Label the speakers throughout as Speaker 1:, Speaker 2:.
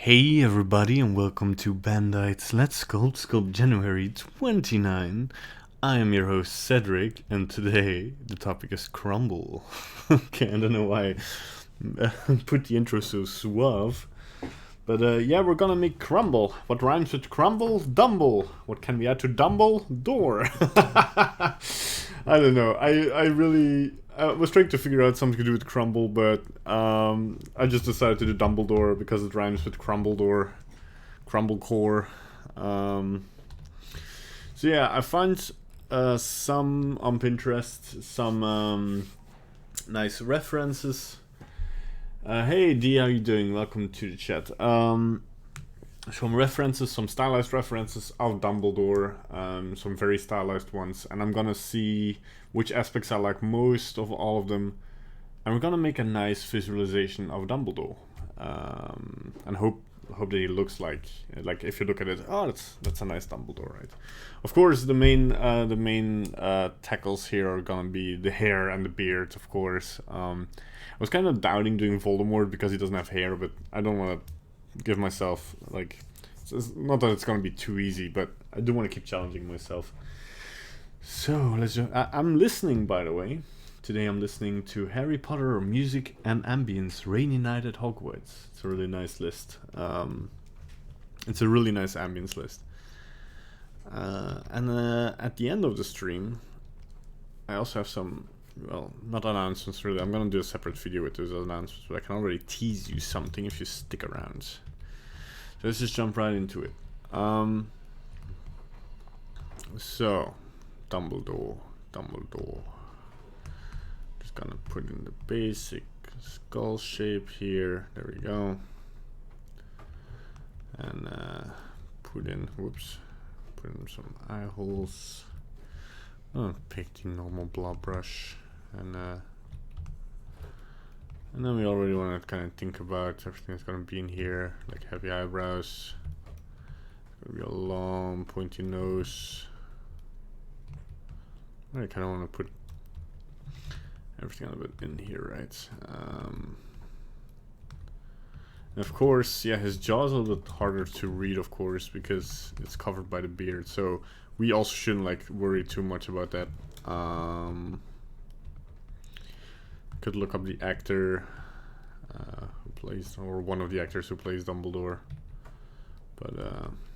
Speaker 1: Hey everybody and welcome to Bandite's Let's Sculpt January 29. I am your host Cedric and today the topic is crumble. Okay, I don't know why I put the intro so suave. But yeah, we're gonna make crumble. What rhymes with crumble? Dumble. What can we add to dumble? Door. I don't know. I was trying to figure out something to do with crumble, but I just decided to do Dumbledore because it rhymes with crumble door, crumble core. So yeah, I find some on Pinterest, some nice references. Hey D, how you doing? Welcome to the chat. Some references, some stylized references of Dumbledore, some very stylized ones, and I'm gonna see which aspects I like most of all of them, and we're gonna make a nice visualization of Dumbledore, and hope that he looks like if you look at it, oh, that's a nice Dumbledore, right? Of course, the main tackles here are gonna be the hair and the beard, of course. I was kind of doubting doing Voldemort because he doesn't have hair, but I don't want to give myself, like, it's not that it's gonna be too easy, but I do want to keep challenging myself. So let's just, I'm listening, by the way. Today I'm listening to Harry Potter Music and Ambience Rainy Night at Hogwarts. It's a really nice list. It's a really nice ambience list. And at the end of the stream I also have some, well, not announcements really. I'm gonna do a separate video with those announcements, but I can already tease you something if you stick around. So let's just jump right into it. So, Dumbledore. Just gonna put in the basic skull shape here. There we go. And put in some eye holes. Oh, pick the normal blob brush. And then we already want to kind of think about everything that's going to be in here, like heavy eyebrows. It's going to be a long pointy nose. I kind of want to put everything a little bit in here, right? And of course, yeah, his jaw's a little bit harder to read, of course, because it's covered by the beard. So we also shouldn't like worry too much about that. Could look up the actor who plays, or one of the actors who plays Dumbledore. But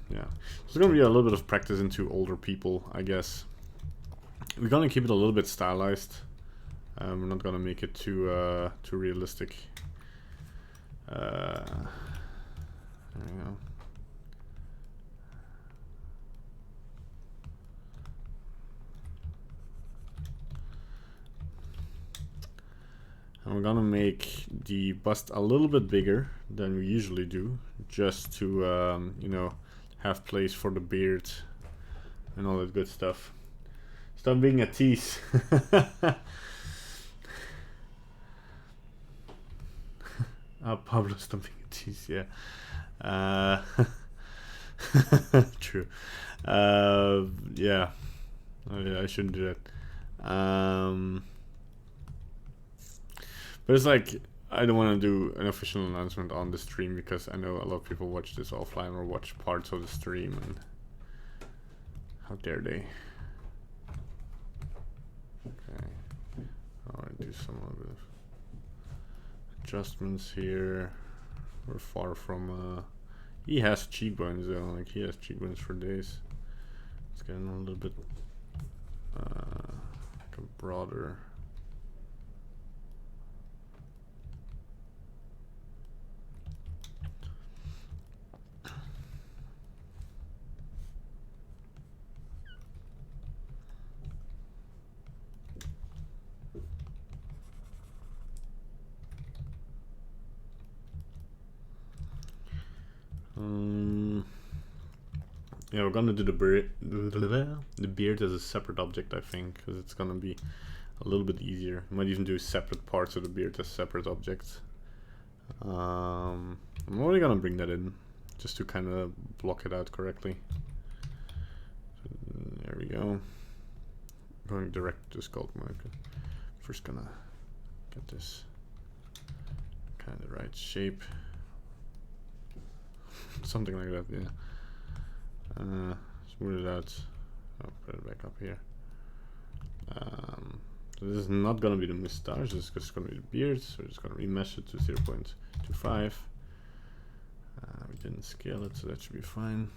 Speaker 1: yeah, there's gonna be a little bit of practice into older people, I guess. We're gonna keep it a little bit stylized. We're not gonna make it too realistic. There you go. And we're gonna make the bust a little bit bigger than we usually do, just to you know, have place for the beard and all that good stuff. Stop being a tease. Pablo, stop being a tease. Yeah. True. Yeah. Oh, yeah, I shouldn't do that. But it's like, I don't want to do an official announcement on the stream because I know a lot of people watch this offline or watch parts of the stream, and how dare they. Okay, I'll do some of the adjustments here. We're far from, he has cheekbones though, like he has cheekbones for days. It's getting a little bit like a broader. Yeah, we're gonna do the beard as a separate object, I think, because it's gonna be a little bit easier. Might even do separate parts of the beard as separate objects. I'm only gonna bring that in just to kind of block it out correctly. So, there we go. Going direct to sculpt mode. First gonna get this kind of the right shape. Something like that, yeah. Smooth it out. I'll put it back up here. So this is not gonna be the moustache, this is just gonna be the beard, so we're just gonna remesh it to 0.25. We didn't scale it, so that should be fine.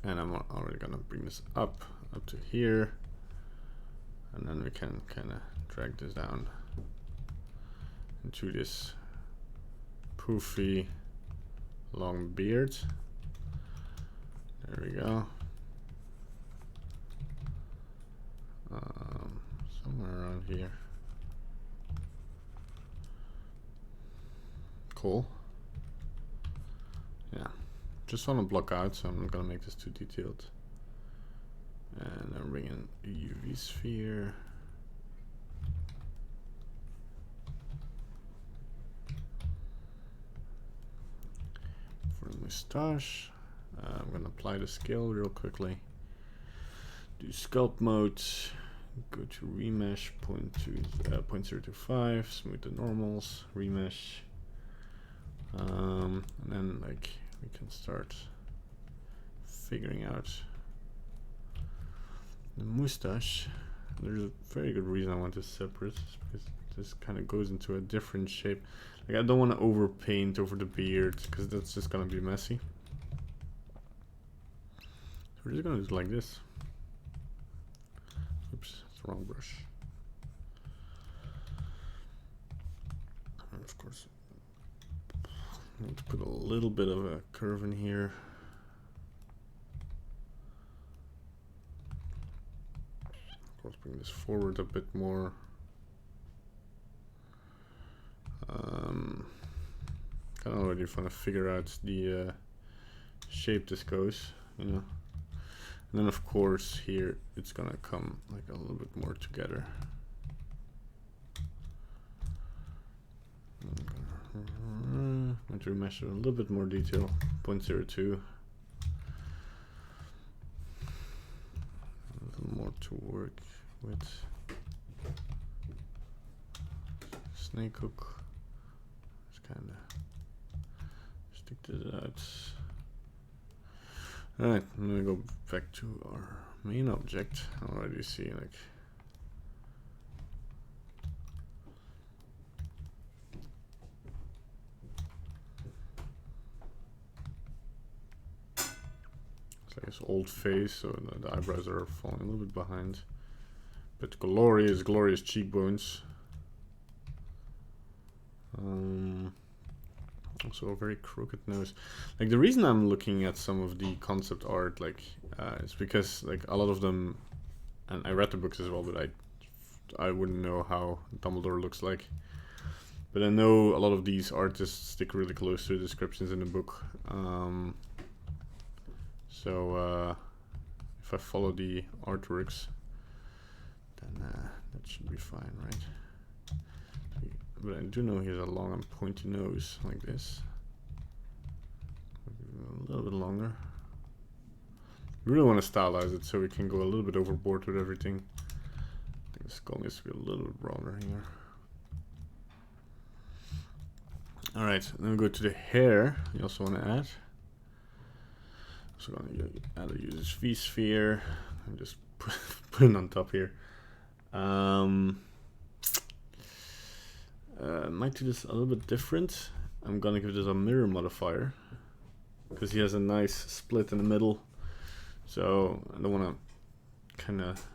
Speaker 1: And I'm already gonna bring this up to here, and then we can kind of drag this down into this poofy long beard. There we go. Somewhere around here. Cool. Yeah, just want to block out, so I'm not gonna make this too detailed. And I'm bringing a UV sphere. For the moustache, I'm gonna apply the scale real quickly. Do sculpt mode. Go to remesh 0.025. Smooth the normals. Remesh. And then like we can start figuring out the moustache. There's a very good reason I want this separate, because this kind of goes into a different shape. Like I don't want to overpaint over the beard, because that's just gonna be messy. So we're just gonna do it like this. Oops, it's the wrong brush. And of course, I need to put a little bit of a curve in here. Of course, bring this forward a bit more. Kind of already want to figure out the shape this goes, you know. And then of course here it's gonna come like a little bit more together. I'm going to remesh it a little bit more detail, 0.02. A little more to work with. Snake hook. Just kind of stick this out. Alright, I'm gonna go back to our main object. I already see like it's like his old face, so the eyebrows are falling a little bit behind. But glorious cheekbones. Also a very crooked nose. Like the reason I'm looking at some of the concept art, like, is because like a lot of them, and I read the books as well, but I wouldn't know how Dumbledore looks like. But I know a lot of these artists stick really close to the descriptions in the book. So if I follow the artworks, then that should be fine, right? But I do know he has a long and pointy nose like this. A little bit longer. We really want to stylize it so we can go a little bit overboard with everything. I think the skull needs to be a little bit broader here. Alright, then we go to the hair. You also want to add. So I'm going to add a user's V-sphere. And just put it on top here. Might do this a little bit different. I'm gonna give this a mirror modifier because he has a nice split in the middle, so I don't want to kind of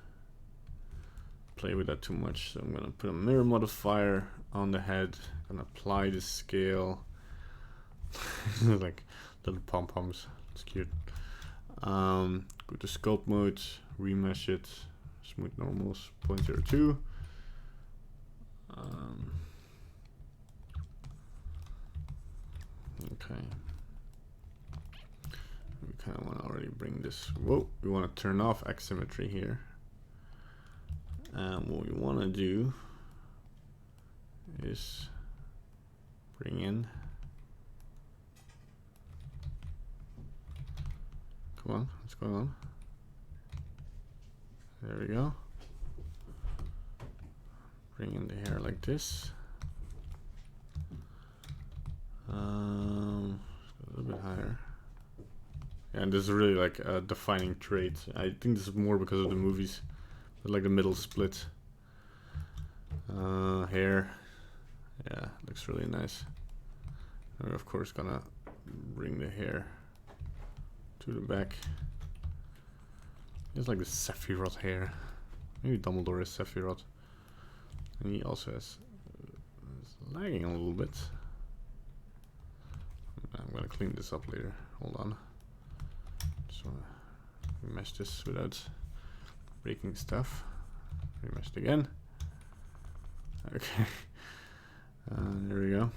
Speaker 1: play with that too much. So I'm gonna put a mirror modifier on the head and apply the scale. Like little pom-poms, it's cute. Go to sculpt mode, remesh it, smooth normals 0.02. Okay. We kind of want to already bring this. Whoa, we want to turn off asymmetry here. And what we want to do is bring in. Come on, what's going on? There we go. Bring in the hair like this. higher. And this is really like a defining trait. I think this is more because of the movies, but like the middle split. Hair, yeah, looks really nice. And we're of course gonna bring the hair to the back. It's like the Sephiroth hair. Maybe Dumbledore is Sephiroth. And he also has it's lagging a little bit. I'm gonna clean this up later. Hold on. Just wanna remesh this without breaking stuff. Remeshed again. Okay. There we go.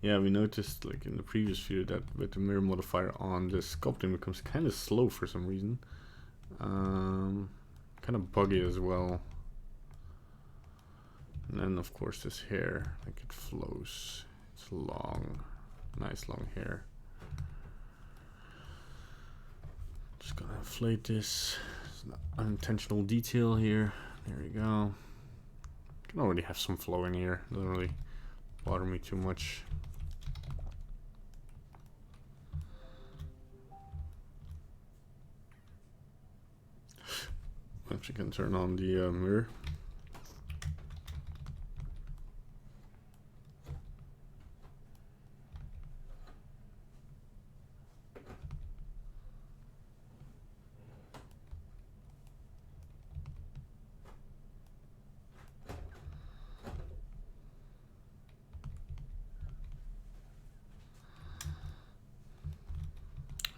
Speaker 1: Yeah, we noticed like in the previous video that with the mirror modifier on, the sculpting becomes kind of slow for some reason. Kind of buggy as well. And then of course this hair, like it flows. It's long, nice long hair. Just gonna inflate this. It's an unintentional detail here. There we go. Can already have some flow in here. Doesn't really bother me too much. Actually, can turn on the mirror.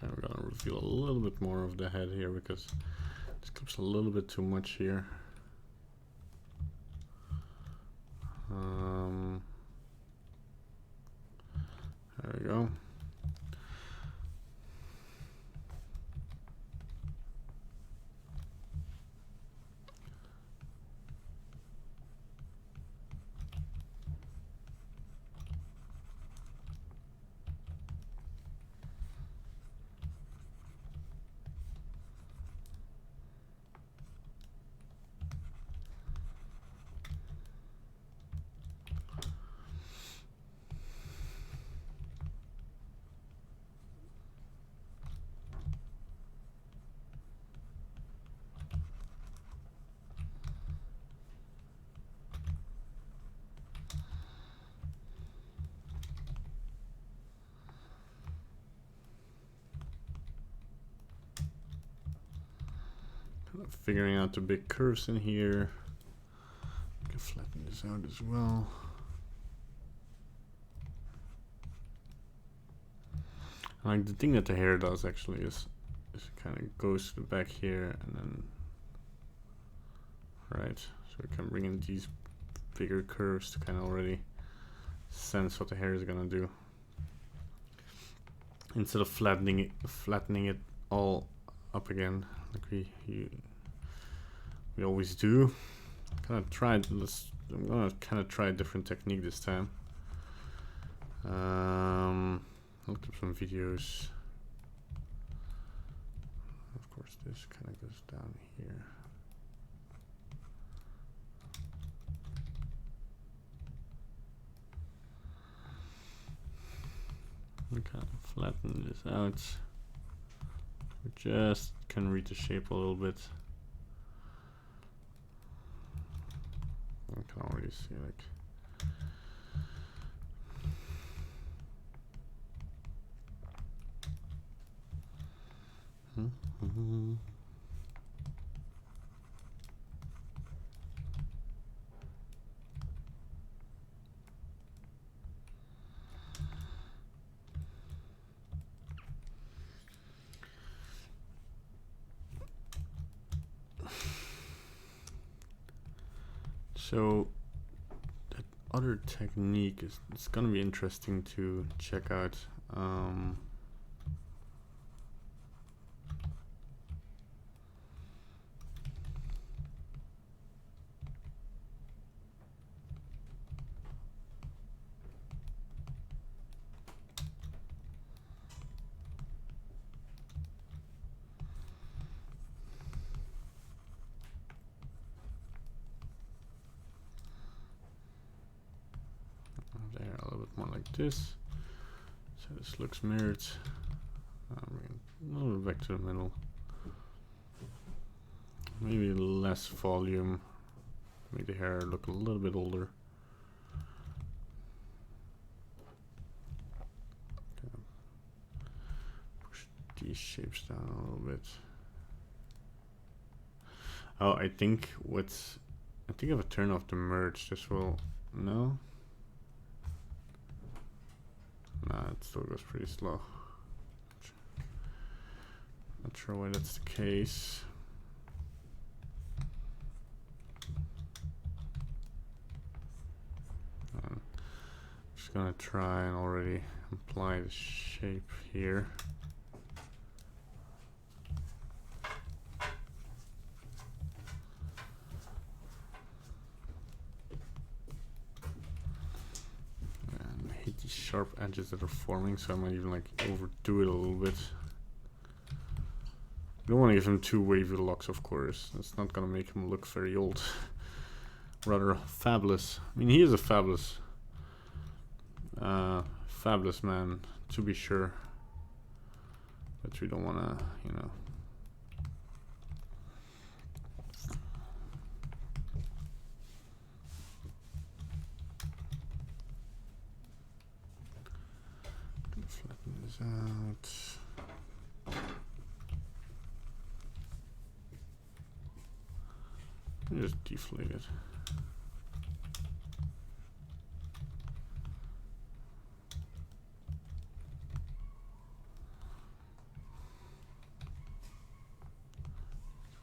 Speaker 1: And we're gonna reveal a little bit more of the head here because this clips a little bit too much here. There we go. Figuring out the big curves in here. I can flatten this out as well. Like the thing that the hair does actually is it kind of goes to the back here and then right, so we can bring in these bigger curves to kind of already sense what the hair is gonna do instead of flattening it all up again like we always do. I'm gonna kind of try a different technique this time. I'll look up some videos. Of course, this kind of goes down here. We kind of flatten this out. We just can read the shape a little bit. I can already see like so that other technique is it's gonna be interesting to check out. There, a little bit more like this. this looks mirrored. A little bit back to the middle. Maybe less volume. Make the hair look a little bit older. Okay. Push these shapes down a little bit. Oh, I think if I turn off the merge, this will no. Nah, it still goes pretty slow. Not sure why that's the case. I'm just gonna try and already apply the shape here. And I hate these sharp edges that are forming, so I might even like overdo it a little bit. You don't want to give him too wavy locks, of course. That's not gonna make him look very old. Rather fabulous. I mean, he is a fabulous man, to be sure. But we don't want to, you know. Flatten this out. Just deflate it.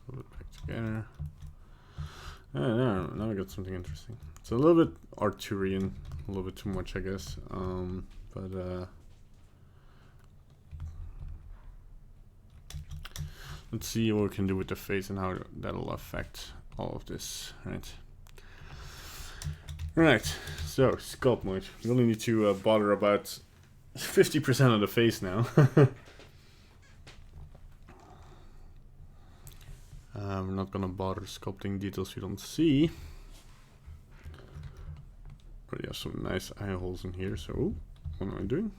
Speaker 1: Put it back together. There, now we got something interesting. It's a little bit Arthurian, a little bit too much, I guess. But let's see what we can do with the face and how that'll affect all of this, right? Right, so sculpt mode. We only need to bother about 50% of the face now. We're not gonna bother sculpting details we don't see. Already have some nice eye holes in here, so what am I doing?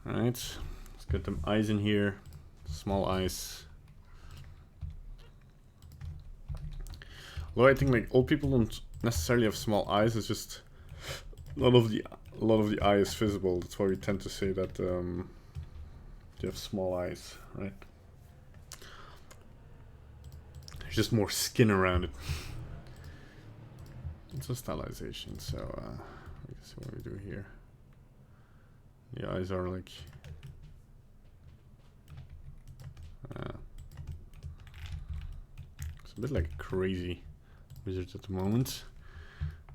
Speaker 1: Alright, let's get them eyes in here, small eyes. Although I think like old people don't necessarily have small eyes, it's just a lot of the eye is visible. That's why we tend to say that you have small eyes, right? There's just more skin around it. It's a stylization, so let's see what we do here. The eyes are like it's a bit like a crazy wizard at the moment.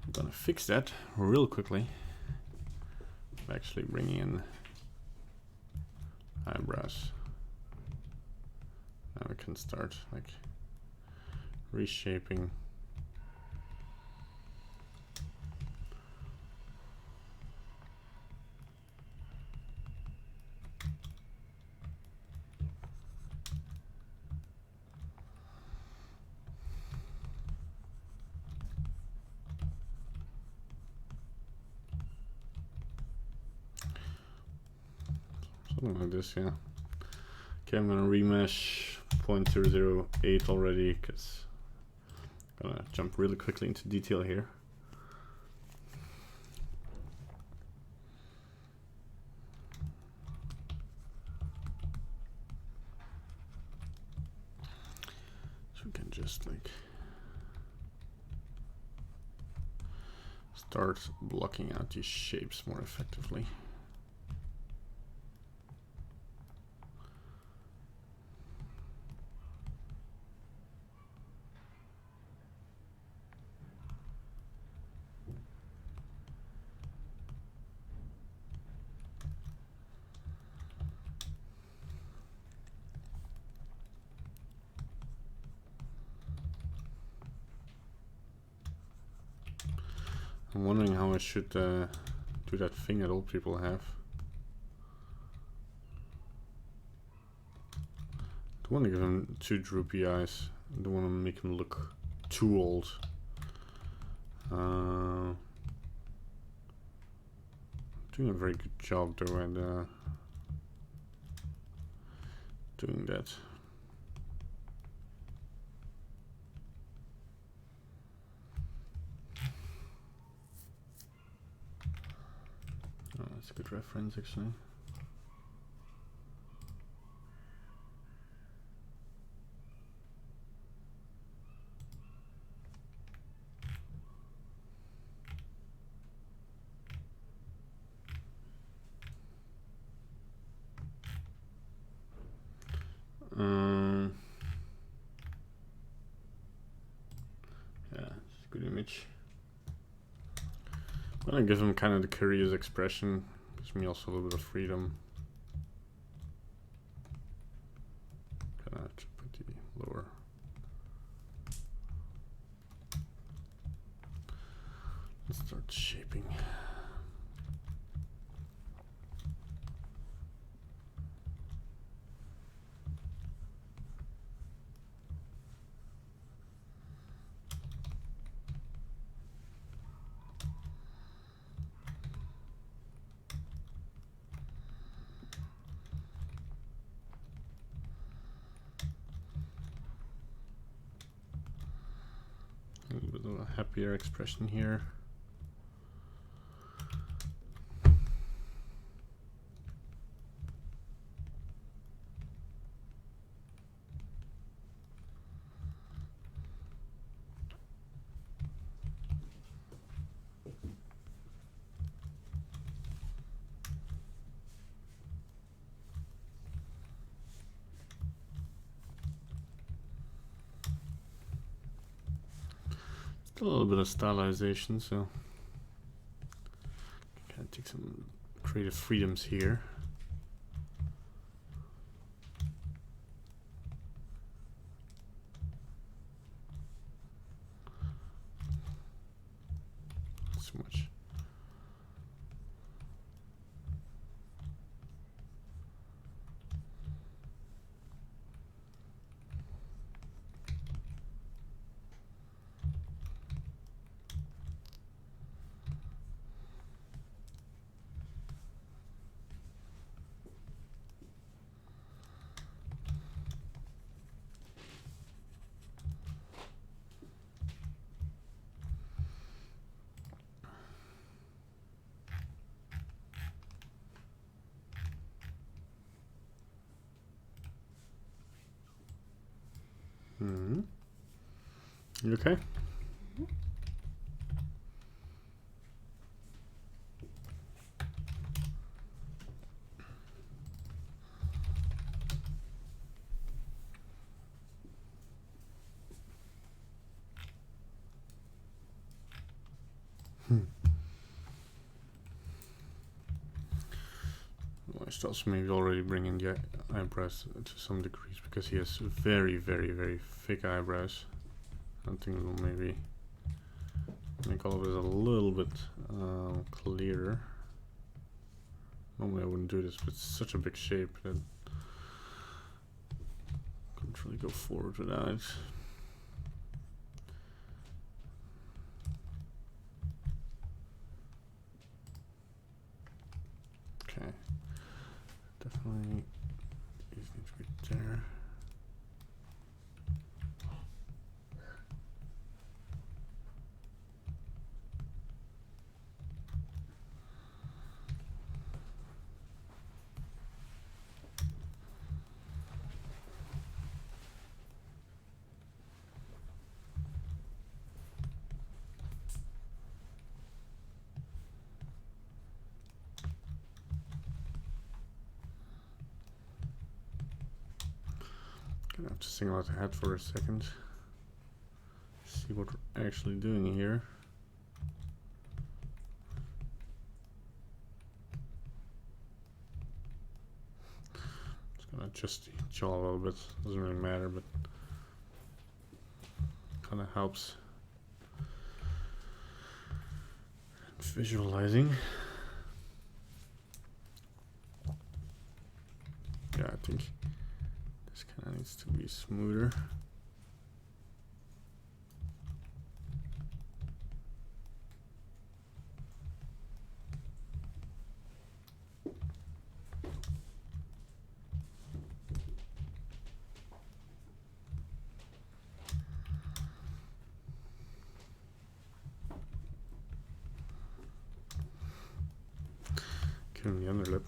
Speaker 1: I'm gonna fix that real quickly. I'm actually bringing in eyebrows. Now we can start like reshaping. Something like this, yeah. Okay, I'm gonna remesh 0.008 already because I'm gonna jump really quickly into detail here. So we can just like start blocking out these shapes more effectively. I'm wondering how I should do that thing that old people have. want to give him 2 droopy eyes. I don't want to make him look too old. Doing a very good job though at doing that. Oh, that's a good reference actually. Yeah, it's a good image. I'm gonna give him kind of the curious expression. Gives me also a little bit of freedom. Kind of to put the lower. Let's start shaping. A little bit of a happier expression here. A little bit of stylization, so kind of take some creative freedoms here. Not so much. You okay? Well, I should also maybe already bring in the eyebrows to some degrees because he has very, very, very thick eyebrows. I think we'll maybe make all of this a little bit clearer. Normally I wouldn't do this, but it's such a big shape that I couldn't really go forward without it. Okay, definitely these need to be there. Gonna have to single out the head for a second. See what we're actually doing here. Just gonna adjust the jaw a little bit. Doesn't really matter, but kind of helps visualizing. Yeah, I think this That needs to be smoother. Give him the underlip.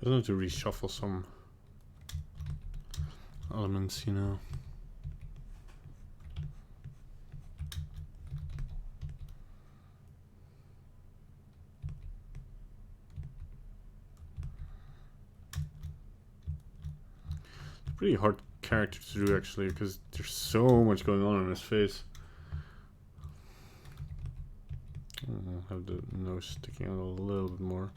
Speaker 1: I have to reshuffle some elements, you know. It's a pretty hard character to do actually, because there's so much going on in his face. I'll have the nose sticking out a little bit more.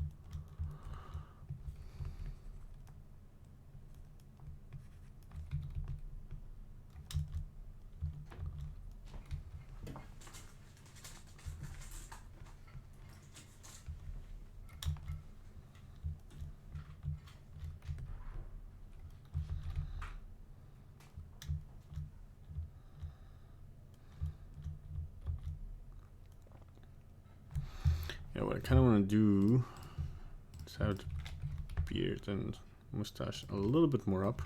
Speaker 1: Yeah, what I kind of want to do is have the beard and mustache a little bit more up.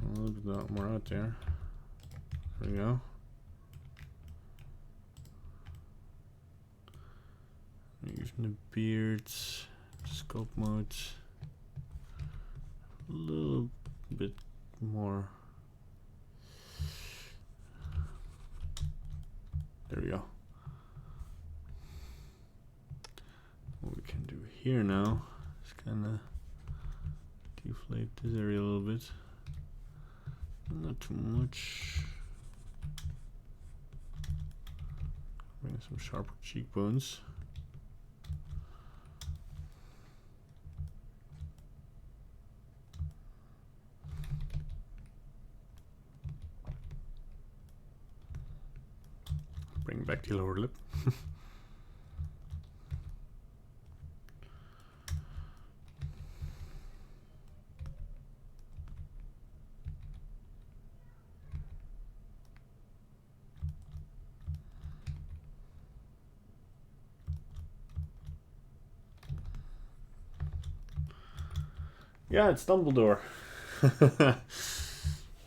Speaker 1: A little bit more out there. There we go. Using the beards, sculpt modes. A little bit more. There we go. What we can do here now is kind of deflate this area a little bit. Not too much. Bring some sharper cheekbones. Bring back the lower lip. Yeah, it's Dumbledore.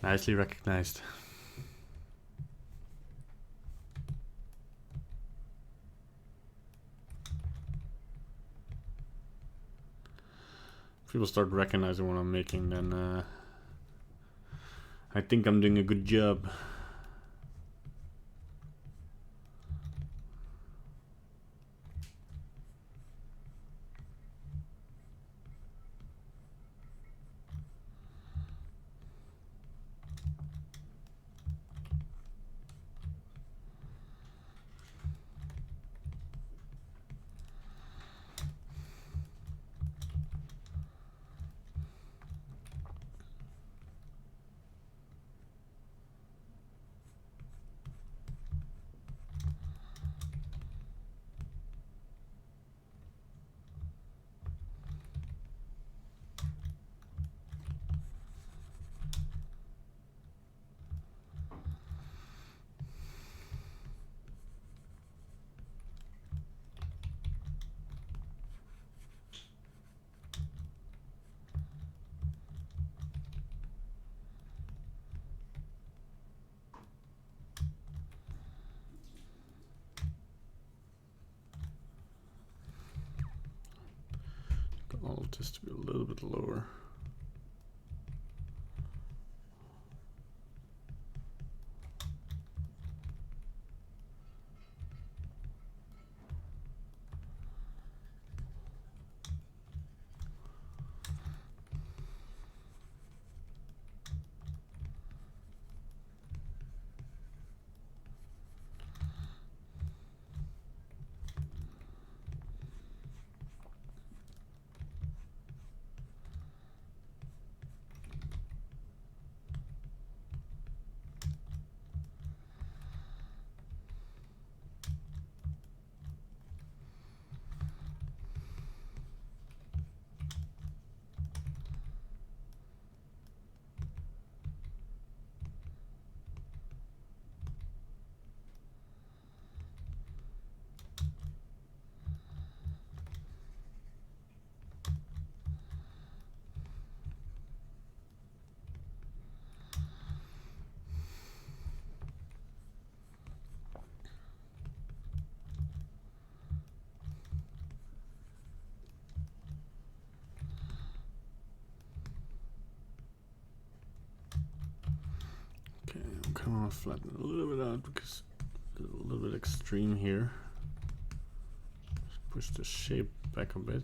Speaker 1: Nicely recognized. If people start recognizing what I'm making, then I think I'm doing a good job. all of this to be a little bit lower. I want to flatten it a little bit out because it's a little bit extreme here. Just push the shape back a bit.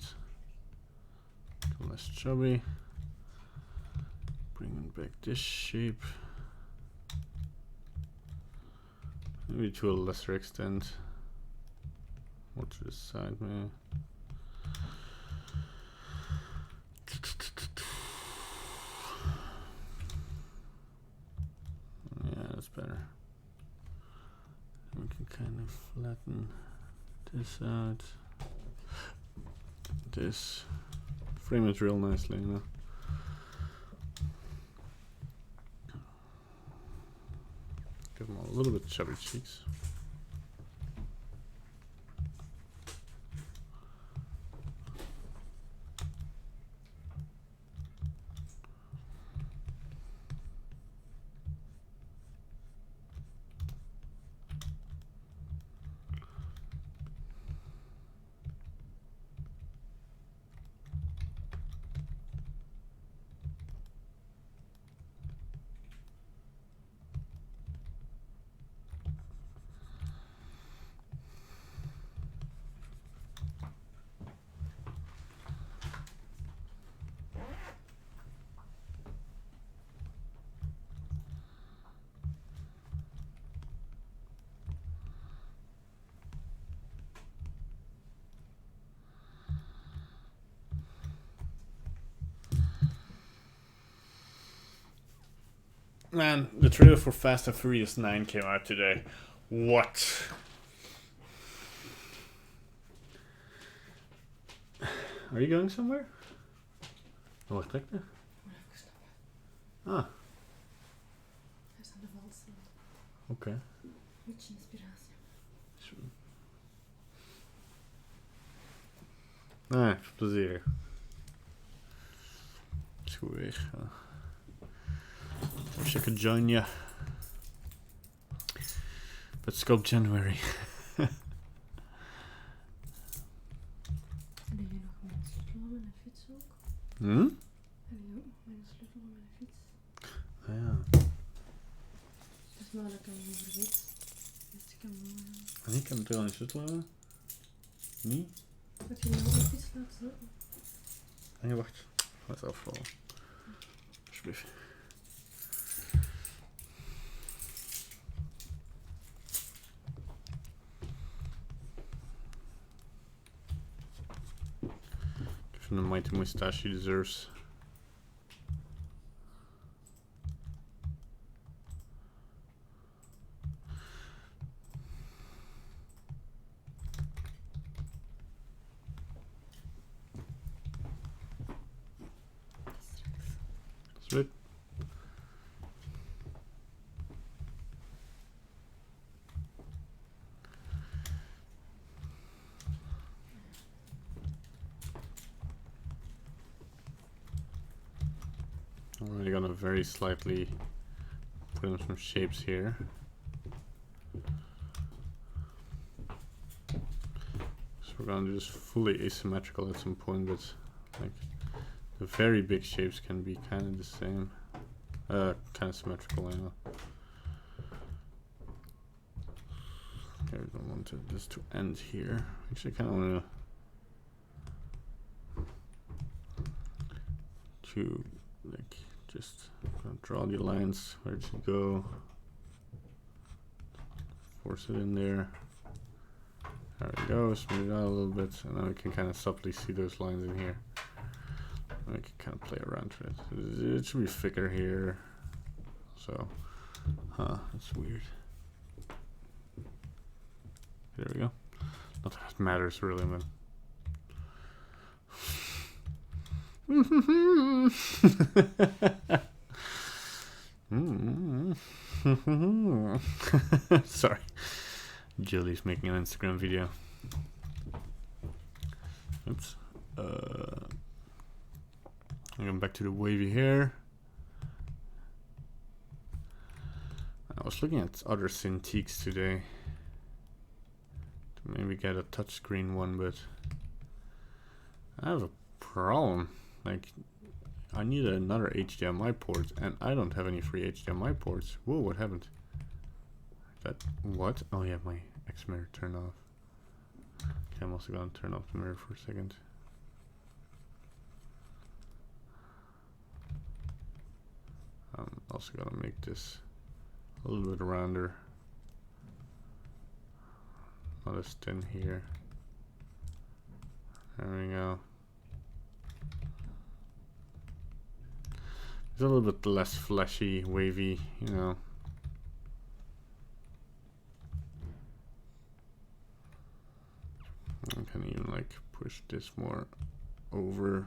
Speaker 1: Become less chubby. Bringing back this shape. Maybe to a lesser extent. More to the side, maybe. Better. We can kind of flatten this out. This frame it real nicely, you know. Give them a little bit chubby cheeks. Man, the trailer for Fast and Furious 9 came out today. What? Are you going somewhere? Oh, wacht, trek je? Ah.
Speaker 2: Hij is aan de wal staan.
Speaker 1: Oké.
Speaker 2: Beetje inspiratie.
Speaker 1: Nee, veel plezier. Is goed weg. Wish I could join you. But SculptJanuary.
Speaker 2: Hebben jullie nog mijn sleutel van mijn fiets ook? Hebben jullie ook nog mijn sleutel van mijn fiets?
Speaker 1: Ah ja.
Speaker 2: Dus nou dat ik hem niet vergeet. Dus ik kan
Speaker 1: En ik kan het wel niet sleutel hebben. Niet?
Speaker 2: Heb je nou ook een fiets laten zetten?
Speaker 1: Nee, wacht. Laat afvallen. Alsjeblieft. Give him the mighty mustache he deserves. Sweet. I'm already gonna very slightly put in some shapes here. So we're gonna do this fully asymmetrical at some point, but Like the very big shapes can be kind of the same, kind of symmetrical anyway. Okay, we don't want this to end here. Actually, I kind of want to like just draw the lines where it should go. Force it in there. There we go. Smooth it out a little bit, and then we can kind of subtly see those lines in here. And we can kind of play around with it. It should be thicker here. So, that's weird. There we go. Not that it matters really, man. Sorry. Jilly's making an Instagram video. Oops. I'm going back to the wavy hair. I was looking at other Cintiqs today to maybe get a touchscreen one, but I have a problem. Like, I need another HDMI port, and I don't have any free HDMI ports. Whoa, what happened? That what? Oh yeah, my X mirror turned off. Okay, I'm also gonna turn off the mirror for a second. I'm also gonna make this a little bit rounder. Not as thin here. There we go. It's a little bit less fleshy, wavy, you know. I can even like push this more over.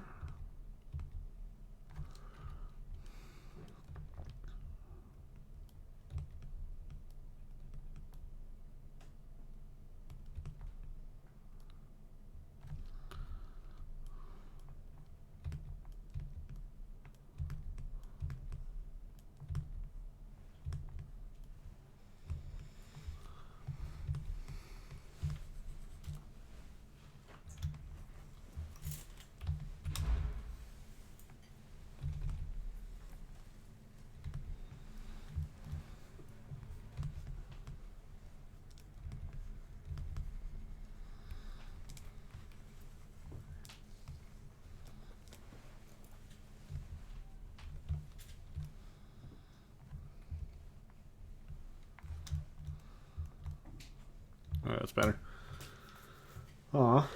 Speaker 1: Alright, that's better. Aw.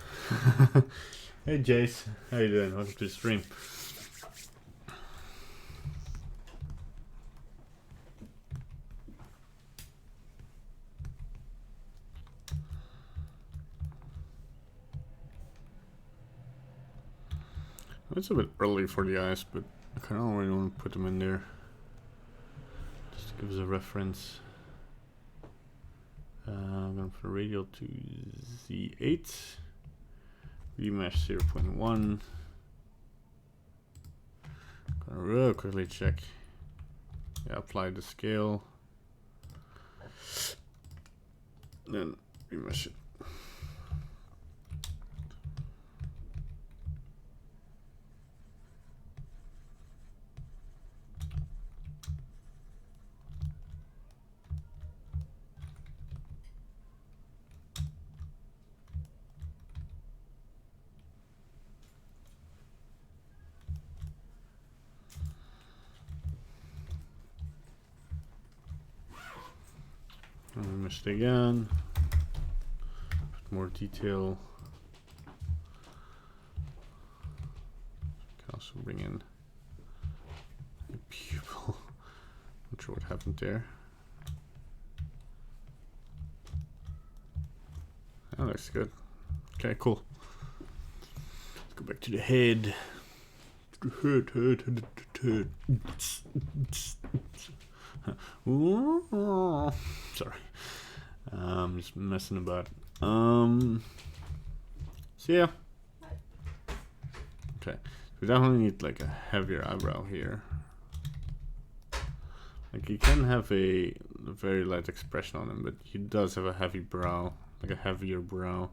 Speaker 1: Hey Jace, how you doing? Welcome to the stream. It's a bit early for the eyes, but I kind of already want to put them in there. Just to give us a reference. I'm going to put a radial to Z8. Remesh 0.1. Gonna real quickly check. Yeah, apply the scale. Then remesh it. Remesh it again. Put more detail. Can also bring in a pupil. Not sure what happened there. That looks good. Okay, cool. Let's go back to the head. Head. Sorry. Just messing about. So yeah. Okay. We definitely need like a heavier eyebrow here. Like you can have a very light expression on him, but he does have a heavy brow, like a heavier brow.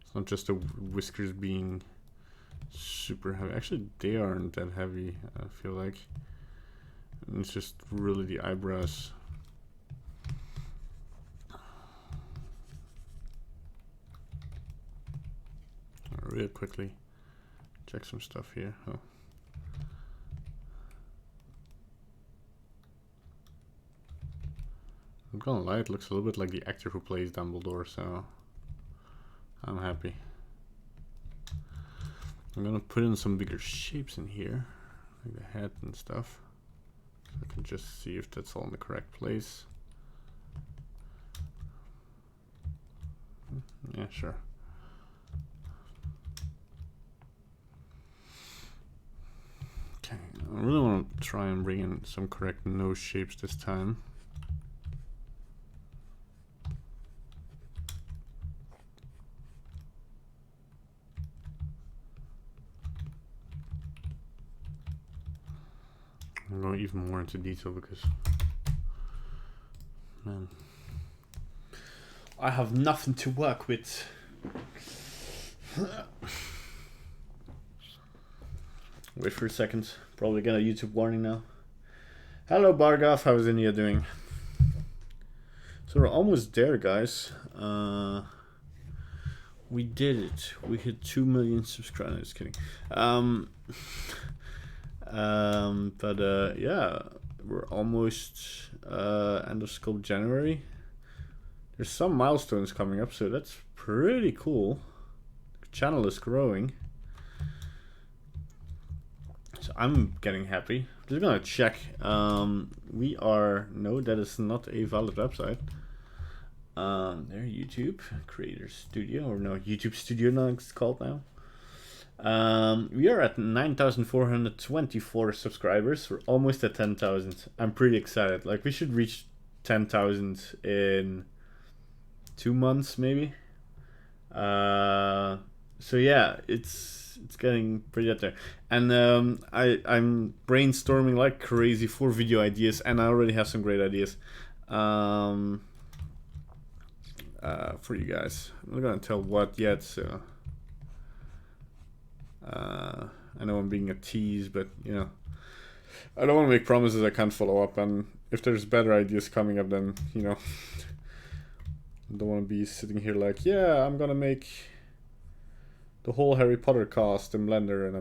Speaker 1: It's not just the whiskers being super heavy. Actually, they aren't that heavy, I feel like. It's just really the eyebrows. Real quickly check some stuff here. Oh. I'm gonna lie, it looks a little bit like the actor who plays Dumbledore, so I'm happy. I'm gonna put in some bigger shapes in here, like the head and stuff. So I can just see if that's all in the correct place. Yeah, sure. Okay, I really want to try and bring in some correct nose shapes this time. I'm going even more into detail because, man, I have nothing to work with. Wait for a second. Probably get a YouTube warning now. Hello Bargav, how's India doing? So we're almost there, guys. We did it. We hit 2 million subscribers. Just kidding. Yeah, we're almost end of Sculpt January. There's some milestones coming up, so that's pretty cool. The channel is growing. So I'm getting happy. Just gonna check. We are, no, that is not a valid website. There, YouTube Creator Studio, or no, YouTube Studio now it's called now. We are at 9,424 subscribers. We're almost at 10,000. I'm pretty excited. Like, we should reach 10,000 in 2 months, maybe. So yeah, it's getting pretty up there. And I'm brainstorming like crazy for video ideas, and I already have some great ideas for you guys. I'm not gonna tell what yet, so I know I'm being a tease, but you know, I don't want to make promises I can't follow up. And if there's better ideas coming up, then you know, I don't want to be sitting here like, yeah, I'm gonna make the whole Harry Potter cast in Blender, and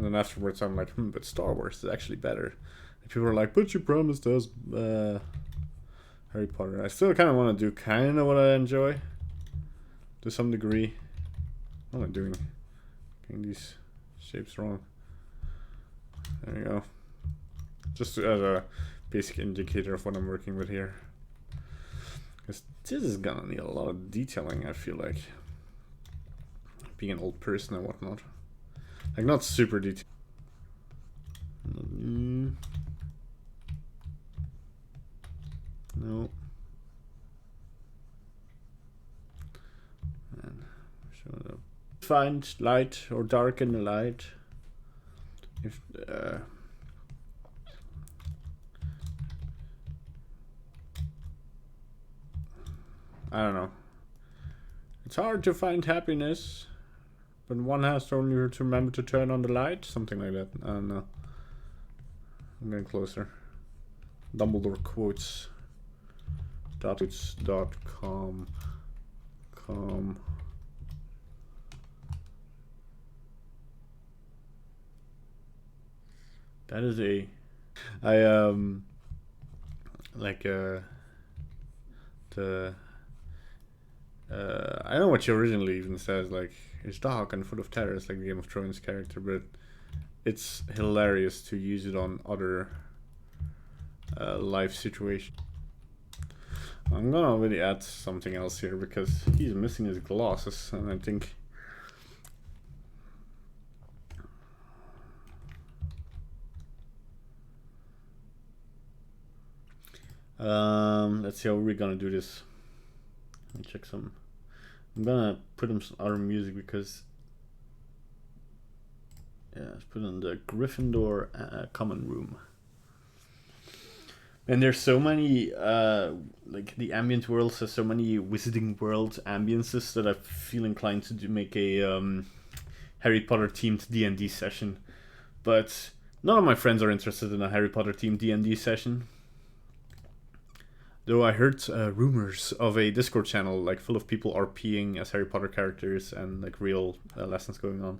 Speaker 1: then afterwards I'm like, but Star Wars is actually better. And people are like, but you promised us Harry Potter. I still kind of want to do kind of what I enjoy to some degree. What am I doing? Getting these shapes wrong. There you go. Just as a basic indicator of what I'm working with here. Because this is gonna need a lot of detailing, I feel like. Being an old person and whatnot. Like, not super detailed. No. And show it up. Find light or darken the light. If I don't know. It's hard to find happiness, but one has to only to remember to turn on the light. Something like that. I don't know. I'm getting closer. Dumbledore quotes. .com. That is I don't know what she originally even says, like, it's dark and full of terrors, like the Game of Thrones character, but it's hilarious to use it on other life situations. I'm gonna really add something else here because he's missing his glasses, and I think let's see how we're gonna do this. Let me check some. I'm gonna put in some other music because yeah, let's put in the Gryffindor common room. And there's so many like the ambient worlds has so many Wizarding World ambiences that I feel inclined to make a Harry Potter themed D&D session, but none of my friends are interested in a Harry Potter themed D&D session. Though I heard rumors of a Discord channel like full of people RPing as Harry Potter characters and like real lessons going on.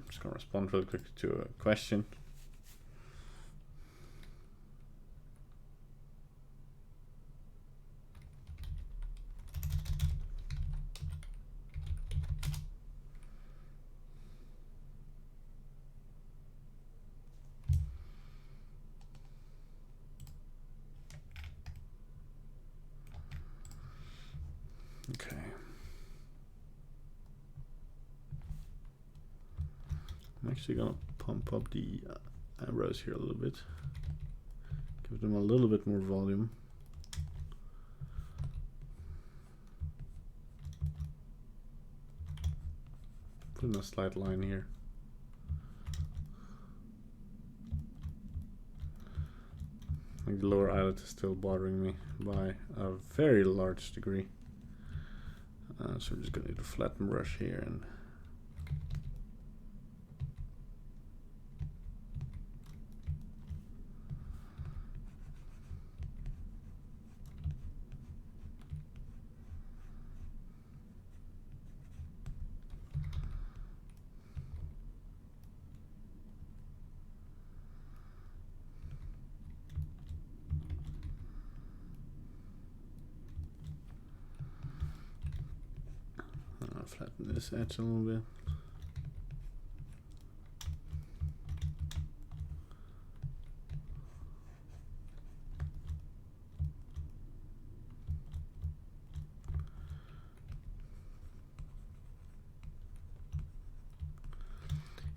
Speaker 1: Just gonna respond real quick to a question. Okay. I'm actually gonna pump up the eyebrows here a little bit. Give them a little bit more volume. Put in a slight line here. Like the lower eyelid is still bothering me by a very large degree. So we're just gonna need a flatten brush here and flatten this edge a little bit.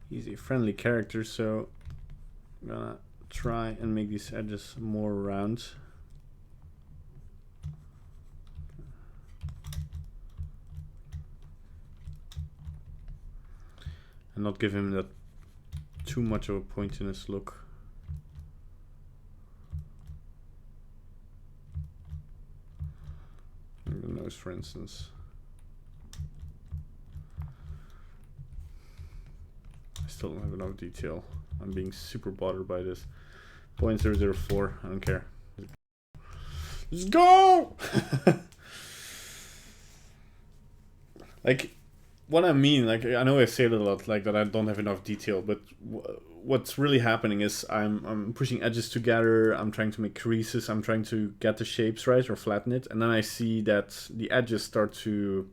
Speaker 1: He's a friendly character, so I'm gonna try and make these edges more round. And not give him that too much of a pointiness look. Like the nose, for instance. I still don't have enough detail. I'm being super bothered by this. 0.004, I don't care. Let's go! Like, what I mean, like, I know I say it a lot, like that I don't have enough detail, but what's really happening is I'm pushing edges together, I'm trying to make creases, I'm trying to get the shapes right or flatten it, and then I see that the edges start to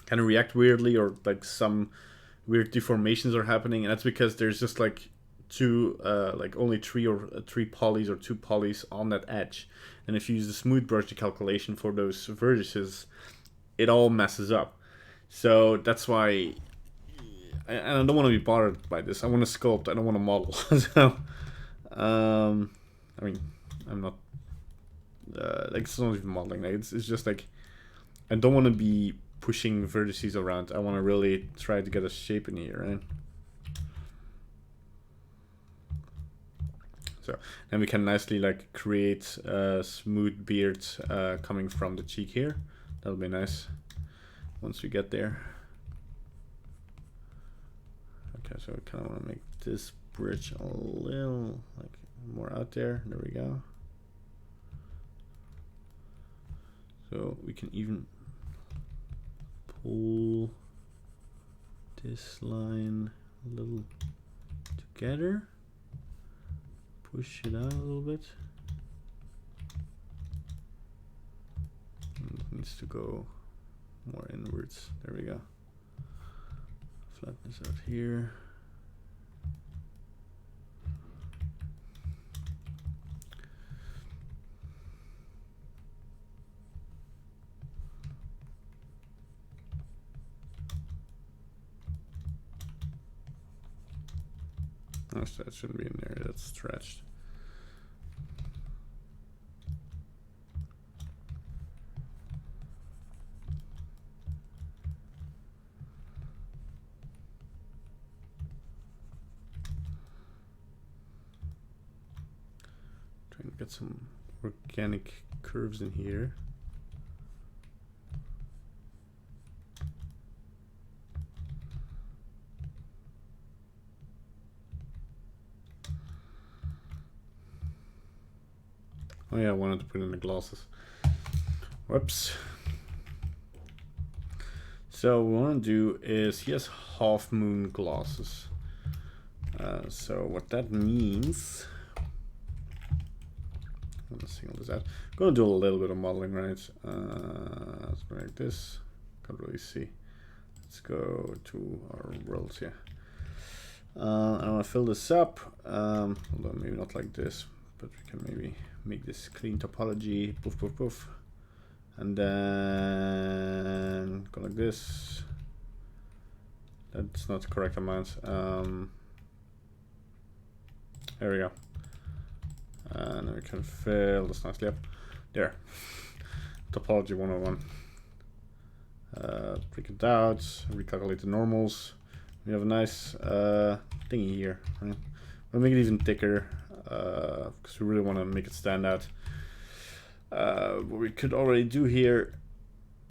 Speaker 1: kind of react weirdly, or like some weird deformations are happening, and that's because there's just like like only three polys or two polys on that edge, and if you use the smooth brush calculation for those vertices, it all messes up. So that's why, and I don't want to be bothered by this. I want to sculpt. I don't want to model. So, I mean, I'm not like it's not even modeling. Like, it's just like I don't want to be pushing vertices around. I want to really try to get a shape in here, right? So then we can nicely like create a smooth beard coming from the cheek here. That'll be nice once we get there. Okay, so I kind of want to make this bridge a little like more out there. There we go. So we can even pull this line a little together. Push it out a little bit. And it needs to go more inwards. There we go. Flatten this out here. Oh, that shouldn't be in there. That's stretched. Trying to get some organic curves in here. Oh yeah, I wanted to put in the glasses. Whoops. So what we want to do is he has half moon glasses. So what that means, let's single this out. I'm gonna do a little bit of modeling, right? Let's go like this. Can't really see. Let's go to our worlds here. I want to fill this up. Although maybe not like this, but we can maybe make this clean topology. Poof, poof, poof. And then go like this. That's not the correct amount. There we go. And then we can fill this nicely up. There. Topology 101. Break it out, recalculate the normals. We have a nice thingy here. Right? We'll make it even thicker because we really want to make it stand out. What we could already do here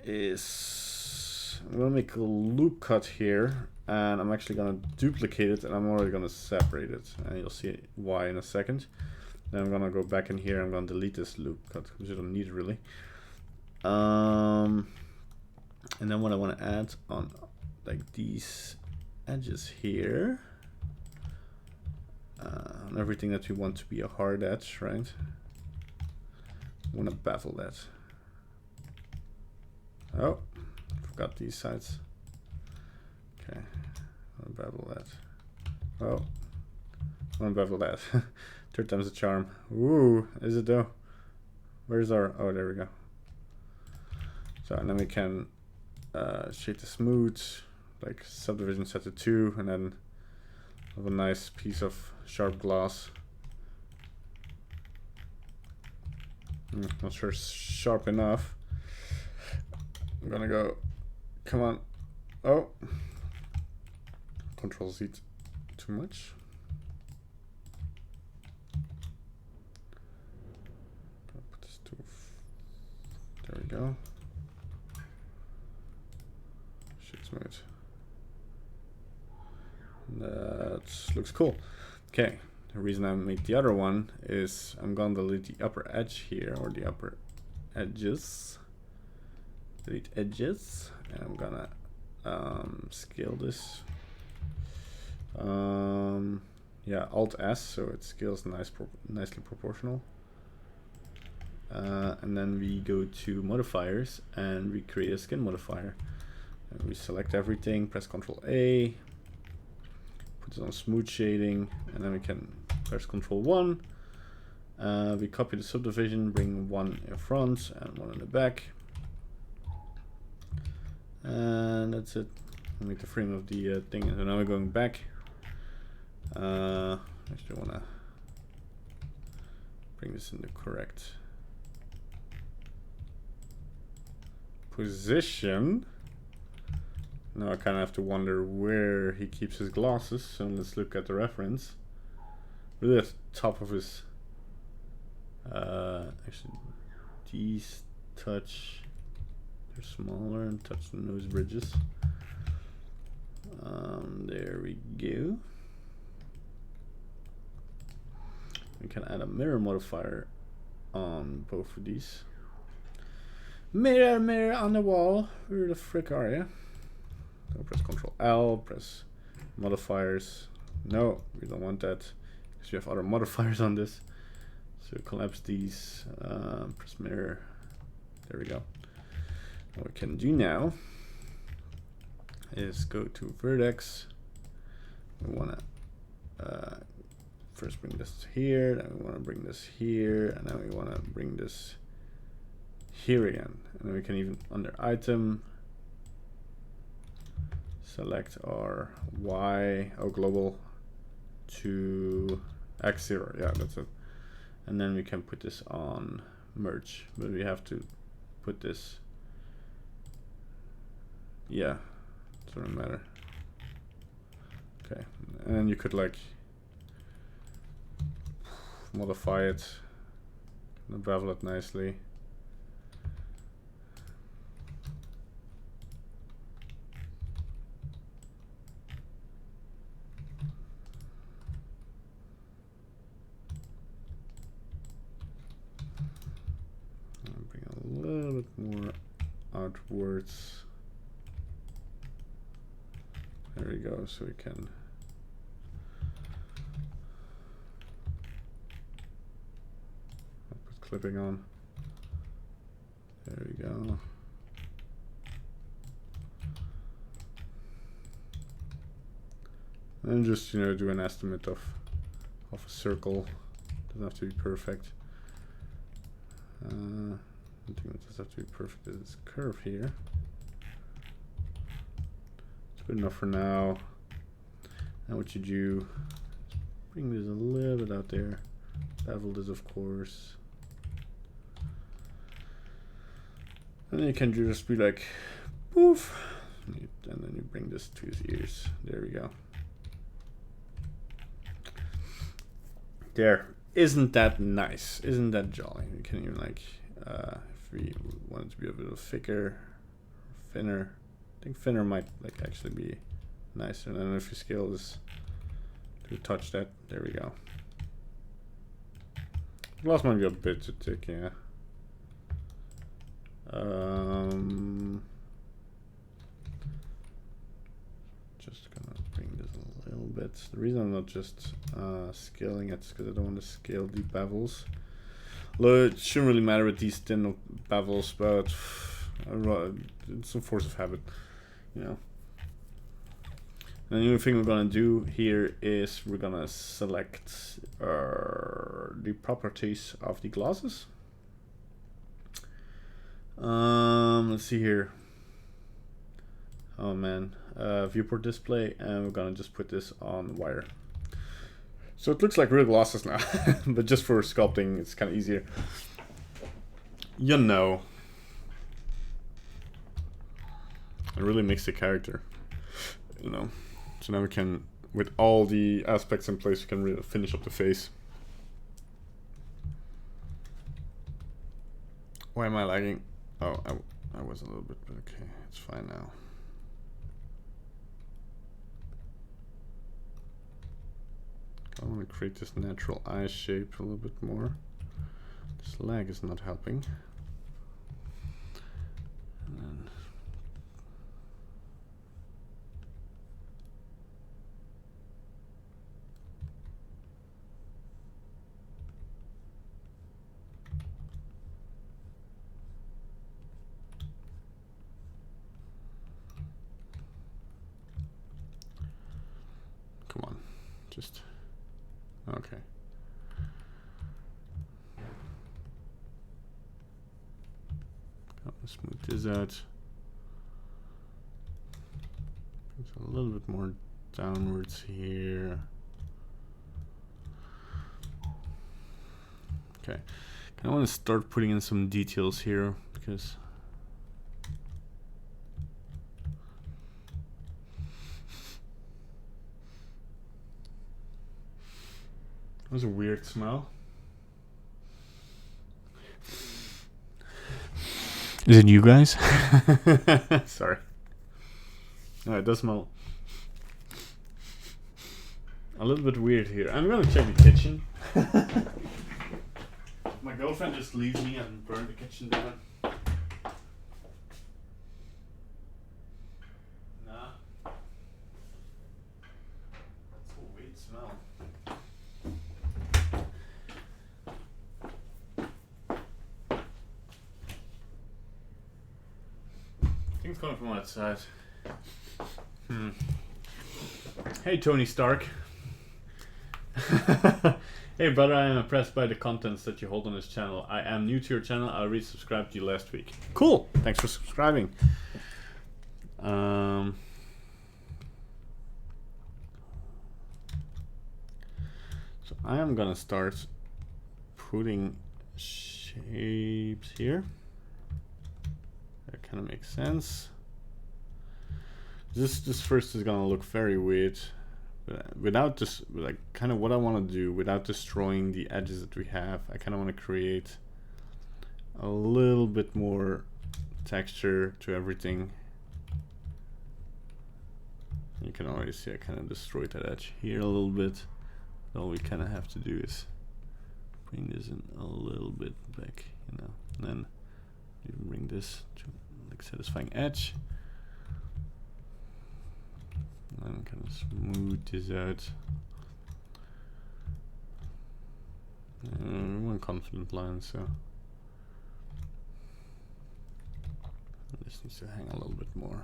Speaker 1: is I'm gonna make a loop cut here, and I'm actually gonna duplicate it, and I'm already gonna separate it, and you'll see why in a second. Then I'm gonna go back in here. I'm gonna delete this loop cut because you don't need it really. And then what I want to add on like these edges here, on everything that we want to be a hard edge, right? I want to bevel that. Oh, forgot these sides. Okay, I want to bevel that. Oh, I want to bevel that. Third time's a charm. Ooh, is it though? Where's our, oh, there we go. So, and then we can shade the smooth, like subdivision set to 2, and then have a nice piece of sharp glass. Not sure it's sharp enough. I'm gonna go, come on. Oh, Control Z too much. Put this to, there we go. Smooth. That looks cool. Okay, the reason I made the other one is I'm gonna delete the upper edge here, or the upper edges. Delete edges, and I'm gonna scale this. Yeah, Alt S, so it scales nicely proportional. And then we go to modifiers and we create a skin modifier. And we select everything, press Ctrl A, put it on smooth shading, and then we can press Ctrl 1. We copy the subdivision, bring one in front and one in the back. And that's it. I'll make the frame of the thing. So now we're going back. Actually want to bring this in the correct position. Now I kind of have to wonder where he keeps his glasses, so let's look at the reference. Really at the top of his, actually these touch, they're smaller and touch the nose bridges. There we go. We can add a mirror modifier on both of these. Mirror, mirror on the wall, where the frick are you? So press Ctrl L, press modifiers. No, we don't want that because we have other modifiers on this. So collapse these, press mirror. There we go. What we can do now is go to vertex. We want to first bring this here, then we want to bring this here, and then we want to bring this here again. And then we can even under item select our Y, global to X0. Yeah, that's it. And then we can put this on merge, but we have to put this, yeah, doesn't matter. Okay, and you could like modify it, bevel it nicely. bit more outwards. There we go, so we can put clipping on. There we go. And just, you know, do an estimate of a circle. Doesn't have to be perfect. I think it does have to be perfect as this curve here. It's good enough for now. Now what you do, bring this a little bit out there. Bevel this, of course. And then you can just be like, poof. And then you bring this to his ears. There we go. There. Isn't that nice? Isn't that jolly? We can even like, if we want it to be a little thicker, thinner. I think thinner might like actually be nicer. And then if you scale this to touch that, there we go. Glass might be a bit too thick, yeah. Just gonna bring this a little bit. The reason I'm not just scaling it is because I don't want to scale the bevels. Although it shouldn't really matter with these thin bevels, but it's a force of habit, you know. And the only thing we're gonna do here is we're gonna select the properties of the glasses. Let's see here. Oh man, viewport display, and we're gonna just put this on wire. So it looks like real glasses now, but just for sculpting, it's kind of easier. You know, it really makes the character, you know. So now we can, with all the aspects in place, we can really finish up the face. Why am I lagging? Oh, I was a little bit, but okay, it's fine now. I want to create this natural eye shape a little bit more. This lag is not helping. And then come on, just okay. Smooth this out. It's a little bit more downwards here. Okay, I want to start putting in some details here because that was a weird smell. Is it you guys? Sorry. No, it does smell a little bit weird here. I'm gonna check the kitchen. My girlfriend just leaves me and burn the kitchen down. Nah. That's a weird smell. I think it's coming from outside. Hey, Tony Stark. Hey, brother, I am impressed by the contents that you hold on this channel. I am new to your channel. I resubscribed to you last week. Cool. Thanks for subscribing. So I am gonna start putting shapes here. That kind of makes sense. This first is gonna look very weird, but without this, like, kind of what I want to do without destroying the edges that we have. I kind of want to create a little bit more texture to everything. You can already see I kind of destroyed that edge here a little bit. All we kind of have to do is bring this in a little bit back, you know, and then, Even bring this to like satisfying edge. And kind of smooth this out. One confident line, so this needs to hang a little bit more.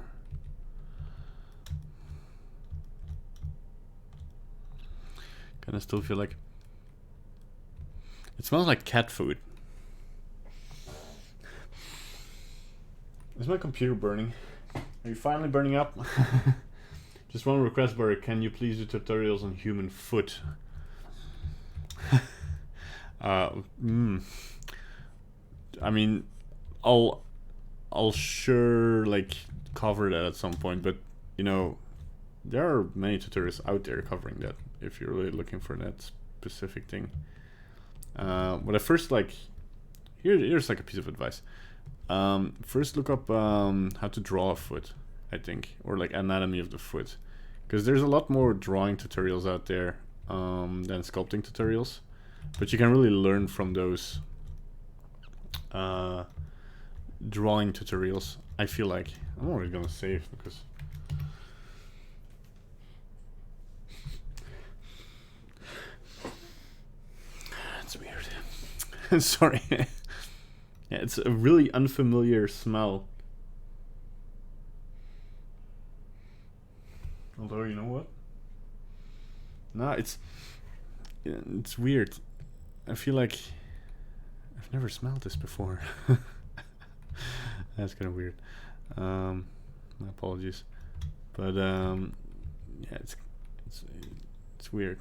Speaker 1: Kind of still feel like it smells like cat food. Is my computer burning? Are you finally burning up? Just one request, Barry. Can you please do tutorials on human foot? I mean, I'll sure like cover that at some point, but you know, there are many tutorials out there covering that if you're really looking for that specific thing. But I first like here's like a piece of advice. First look up how to draw a foot, I think, or like anatomy of the foot, because there's a lot more drawing tutorials out there than sculpting tutorials, but you can really learn from those drawing tutorials. I feel like I'm already gonna save because it's weird. Sorry. Yeah, it's a really unfamiliar smell. Although, you know what? No, it's weird. I feel like I've never smelled this before. That's kind of weird. My apologies, but yeah, it's weird.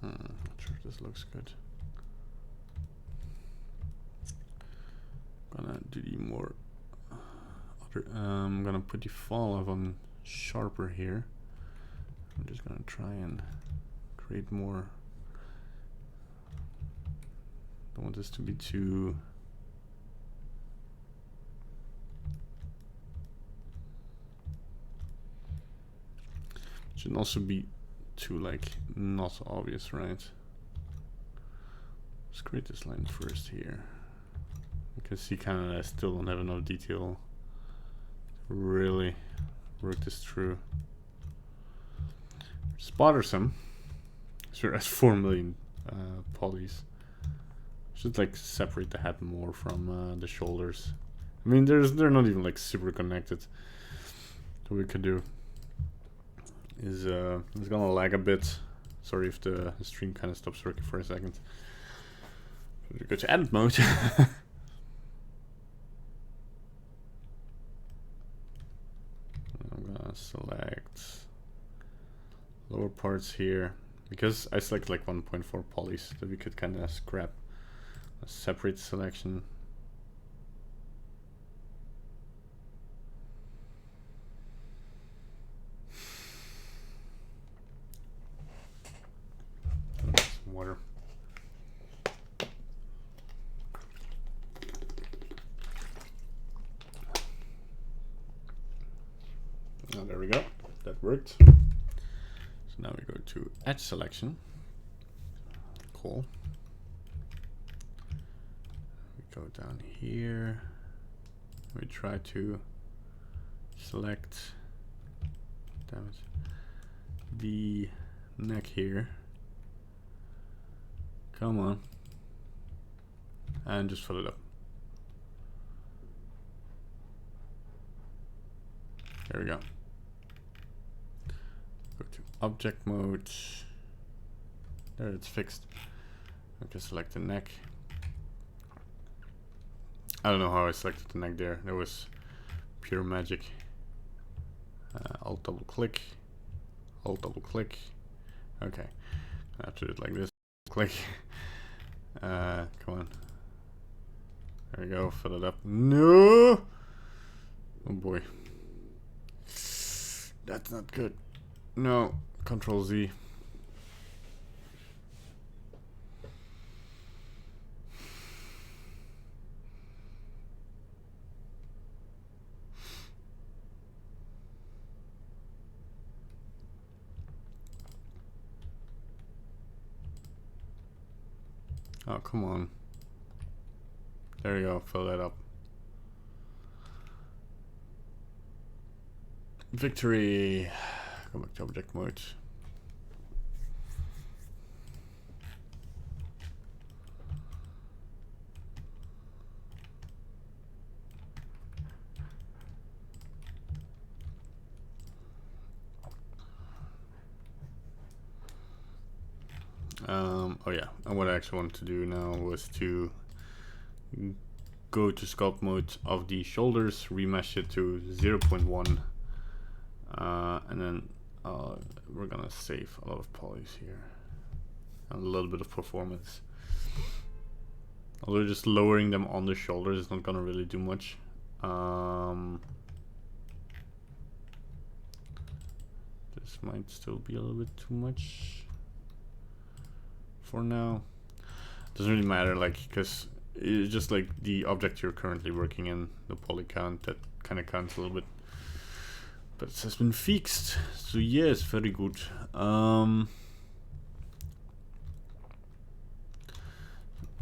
Speaker 1: Not sure if this looks good. Gonna do the more other, I'm gonna put the fall off on sharper here. I'm just gonna try and create more. Don't want this to be too shouldn't also be too like not obvious, right? Let's create this line first here. You can see kind of I still don't have enough detail to really work this through. It's bothersome. Sure, that's 4 million polys. Should like separate the head more from the shoulders. I mean, they're not even like super connected. So what we could do is it's gonna lag a bit. Sorry if the stream kind of stops working for a second. We go to edit mode. I'm gonna select lower parts here because I select like 1.4 polys that we could kind of scrap a separate selection. Some water. Oh, there we go. That worked. So now we go to edge selection. Cool. We go down here. We try to select, damn it, the neck here. Come on. And just fill it up. There we go. Go to object mode. There, it's fixed. I can select the neck. I don't know how I selected the neck there. That was pure magic. Alt double click. Alt double click. Okay. I have to do it like this. Click. Come on. There we go. Fill it up. No! Oh boy. That's not good. No. Control Z. Oh, come on. There you go, fill that up. Victory. Go back to object mode. Oh yeah, and what I actually wanted to do now was to go to sculpt mode of the shoulders, remesh it to 0.1, and then we're gonna save a lot of polys here and a little bit of performance. Although just lowering them on the shoulders is not gonna really do much. This might still be a little bit too much for now. Doesn't really matter, like, because it's just like the object you're currently working in, the poly count, that kind of counts a little bit. But it has been fixed, so yes, very good. And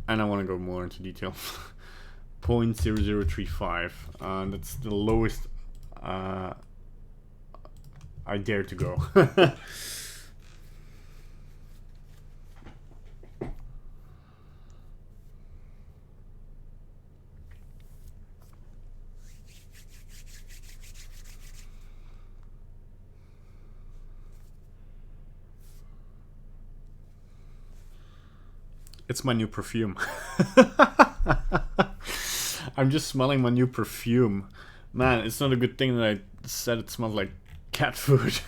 Speaker 1: I want to go more into detail. 0.0035, that's the lowest I dare to go. It's my new perfume. I'm just smelling my new perfume. Man, it's not a good thing that I said it smelled like cat food.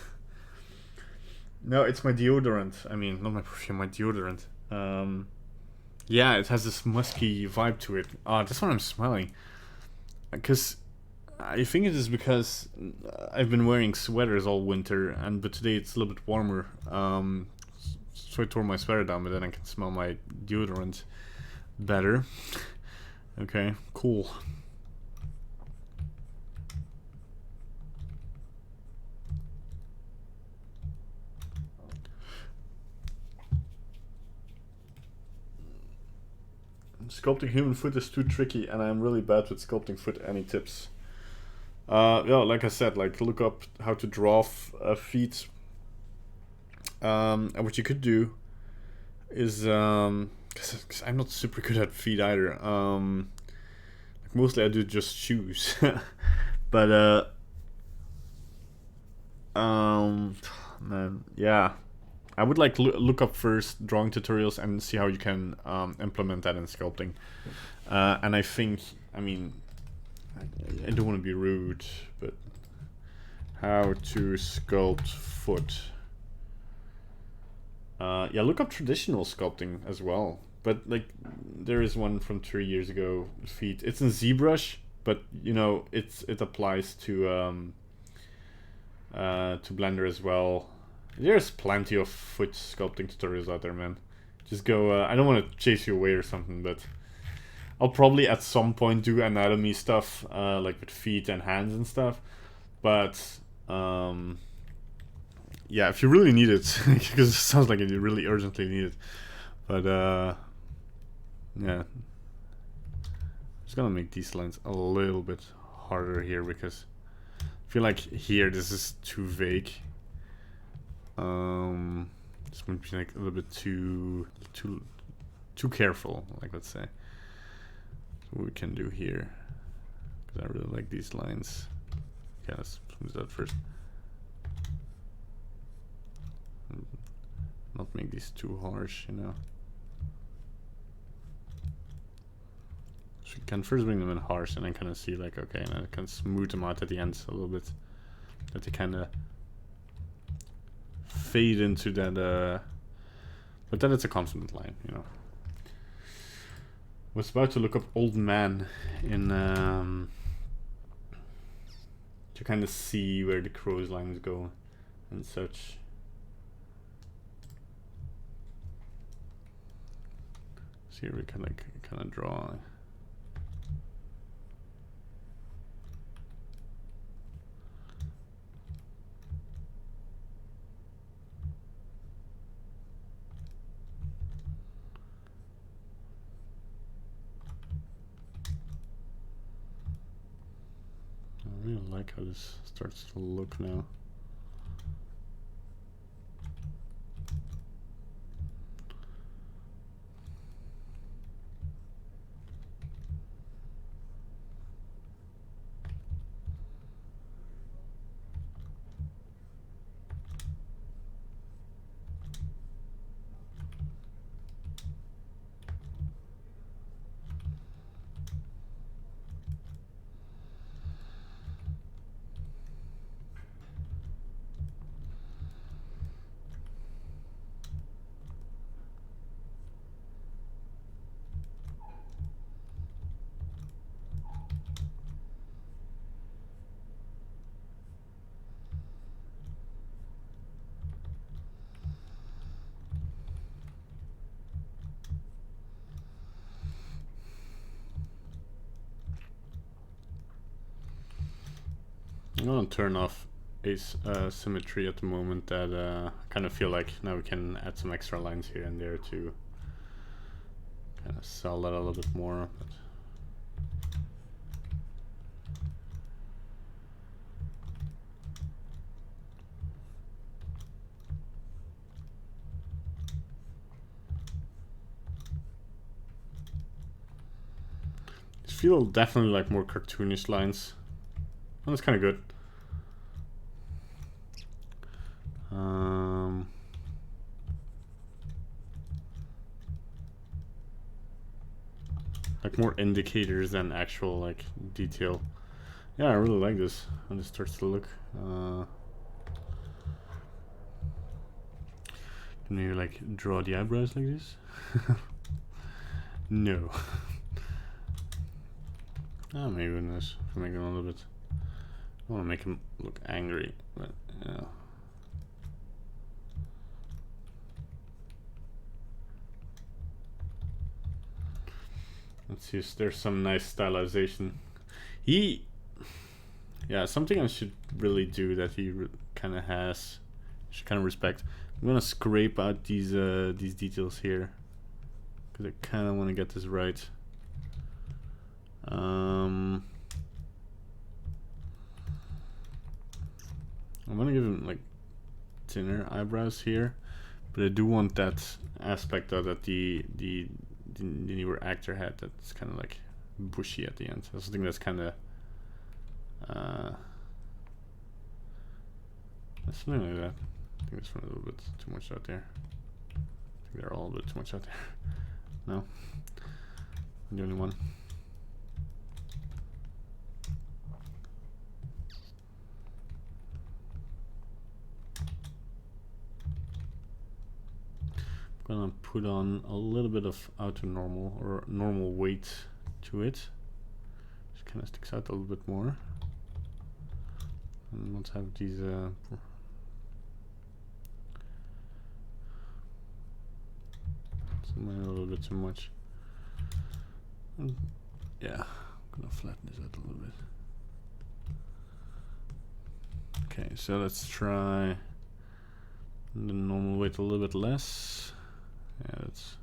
Speaker 1: No, it's my deodorant. I mean, not my perfume, my deodorant. Yeah, it has this musky vibe to it. That's what I'm smelling. Because I think it is because I've been wearing sweaters all winter, but today it's a little bit warmer. So I tore my sweater down, but then I can smell my deodorant better. Okay, cool. Sculpting human foot is too tricky, and I'm really bad with sculpting foot. Any tips? Yeah, like I said, like look up how to draw feet. And what you could do is, cause I'm not super good at feet either. Like mostly I do just shoes, but man, yeah. I would like look up first drawing tutorials and see how you can implement that in sculpting. And I think, I mean, I don't want to be rude, but how to sculpt foot. Yeah, look up traditional sculpting as well. But like, there is one from 3 years ago. Feet. It's in ZBrush, but you know, it applies to Blender as well. There's plenty of foot sculpting tutorials out there, man. Just go. I don't want to chase you away or something, but I'll probably at some point do anatomy stuff, like with feet and hands and stuff. But yeah, if you really need it, because it sounds like you really urgently need it. But yeah, just gonna make these lines a little bit harder here because I feel like here this is too vague. This might be like a little bit too careful, like let's say. So what we can do here, because I really like these lines. Okay, let's smooth that first. Not make these too harsh, you know. So you can first bring them in harsh and then kind of see like, okay, and I can smooth them out at the end a little bit. That they kind of fade into that, but then it's a constant line, you know. Was about to look up old man in to kind of see where the crow's lines go and such. So here we can like kind of draw. really like how this starts to look now. I'm gonna turn off symmetry at the moment. That I kind of feel like now we can add some extra lines here and there to kind of sell that a little bit more. But these feel definitely like more cartoonish lines. Well, that's kind of good. Like more indicators than actual like detail. Yeah, I really like this. How this starts to look. Can you like draw the eyebrows like this? No. Oh, maybe nice. If I make him a little bit. I want to make him look angry, but yeah. Let's see if there's some nice stylization. Yeah, something I should really do that he kind of has. Should kind of respect. I'm gonna scrape out these details here because I kind of want to get this right. I'm gonna give him like thinner eyebrows here, but I do want that aspect of that the newer actor had that's kind of like bushy at the end. So I think that's kind of something like that. I think it's a little bit too much out there. I think they're all a bit too much out there. No, I'm the only one. I'm gonna put on a little bit of outer normal or normal weight to it. Just kind of sticks out a little bit more. And let's have these a little bit too much. Yeah, I'm gonna flatten this out a little bit. Okay, so let's try the normal weight a little bit less. Yeah, it's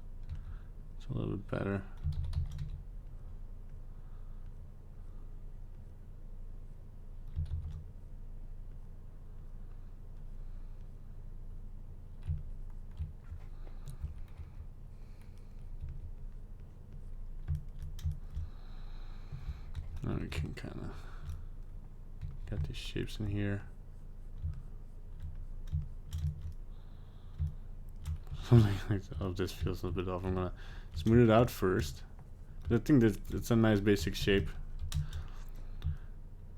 Speaker 1: a little bit better. Now we can kind of get these shapes in here. Something like that. Oh, this feels a little bit off. I'm gonna smooth it out first. But I think that it's a nice basic shape.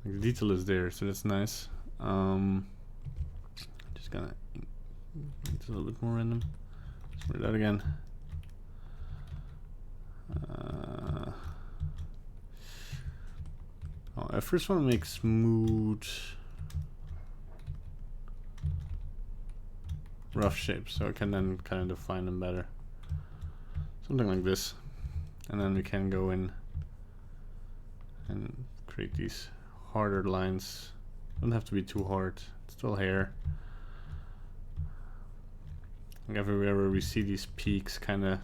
Speaker 1: Like the detail is there, so that's nice. Just gonna make this a little bit more random. Smooth it out again. I first want to make smooth, rough shapes, so I can then kind of define them better. Something like this, and then we can go in and create these harder lines. Don't have to be too hard. It's still hair. Like everywhere where we see these peaks, kind of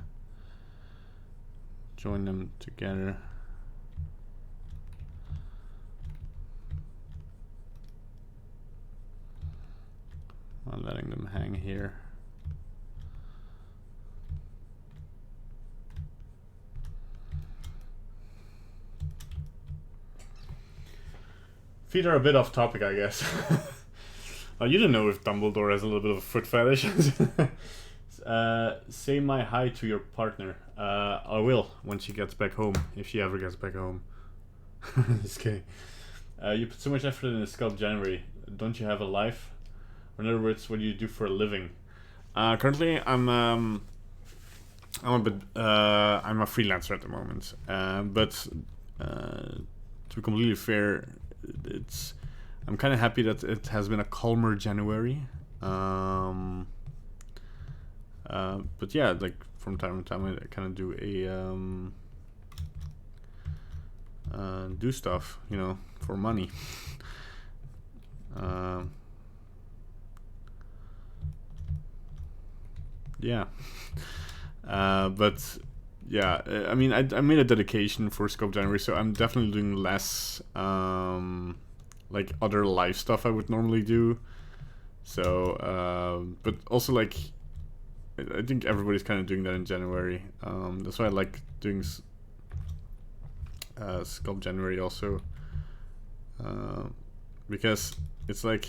Speaker 1: join them together. I'm letting them hang here. Feet are a bit off topic, I guess. You don't know if Dumbledore has a little bit of a foot fetish. Say my hi to your partner. I will when she gets back home, if she ever gets back home. Just kidding. You put so much effort in the SculptJanuary. Don't you have a life? Or in other words, what do you do for a living? Currently, I'm a freelancer at the moment. But to be completely fair, I'm kind of happy that it has been a calmer January. But yeah, like from time to time, I kind of do do stuff, you know, for money. Yeah. But yeah, I mean, I made a dedication for SculptJanuary, so I'm definitely doing less like other live stuff I would normally do. So, but also like, I think everybody's kind of doing that in January. That's why I like doing SculptJanuary also, because it's like,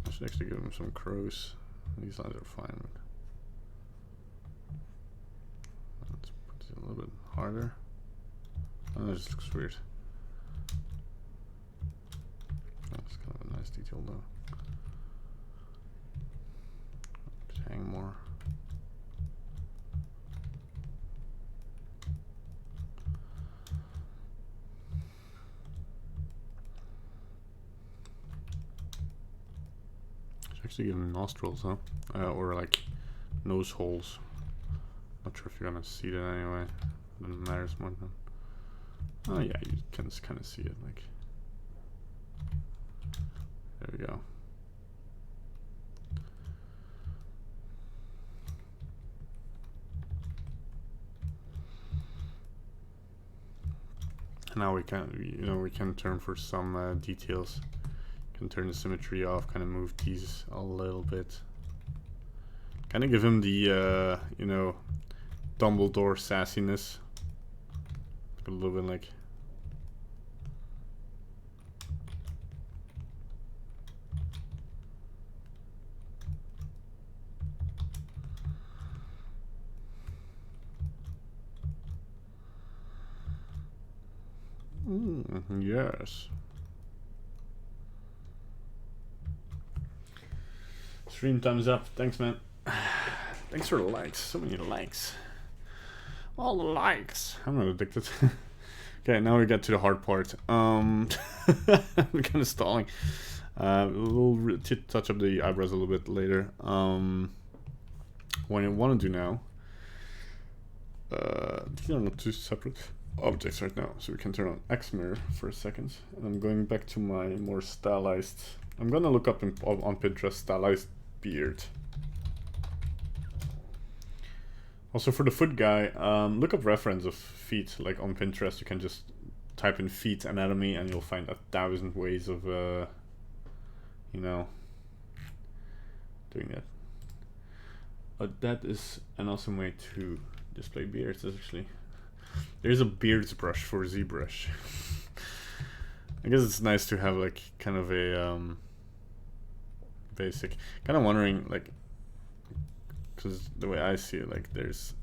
Speaker 1: I should actually give him some crows. These lines are fine. Let's put it a little bit harder. Oh, that just looks weird. That's kind of a nice detail though. Just hang more. Actually give him nostrils, huh? Or like nose holes. Not sure if you're gonna see that anyway. Doesn't matter as much. Oh yeah, you can just kind of see it. Like, there we go. Now we can, you know, we can turn for some details. Can turn the symmetry off, kind of move these a little bit. Kind of give him the, you know, Dumbledore sassiness. A little bit like. Yes. Stream thumbs up. Thanks, man. Thanks for the likes. So many likes. All the likes. I'm not addicted. Okay, now we get to the hard part. We're kind of stalling. We'll touch up the eyebrows a little bit later. What I want to do now. These are not two separate objects right now, so we can turn on X mirror for a second. And I'm going back to my more stylized. I'm gonna look up on Pinterest stylized beard. Also for the foot guy, look up reference of feet. Like on Pinterest, you can just type in feet anatomy and you'll find 1,000 ways of, you know, doing that. But that is an awesome way to display beards, actually. There's a beards brush for ZBrush. I guess it's nice to have like kind of a basic. Kind of wondering like, because the way I see it, like there's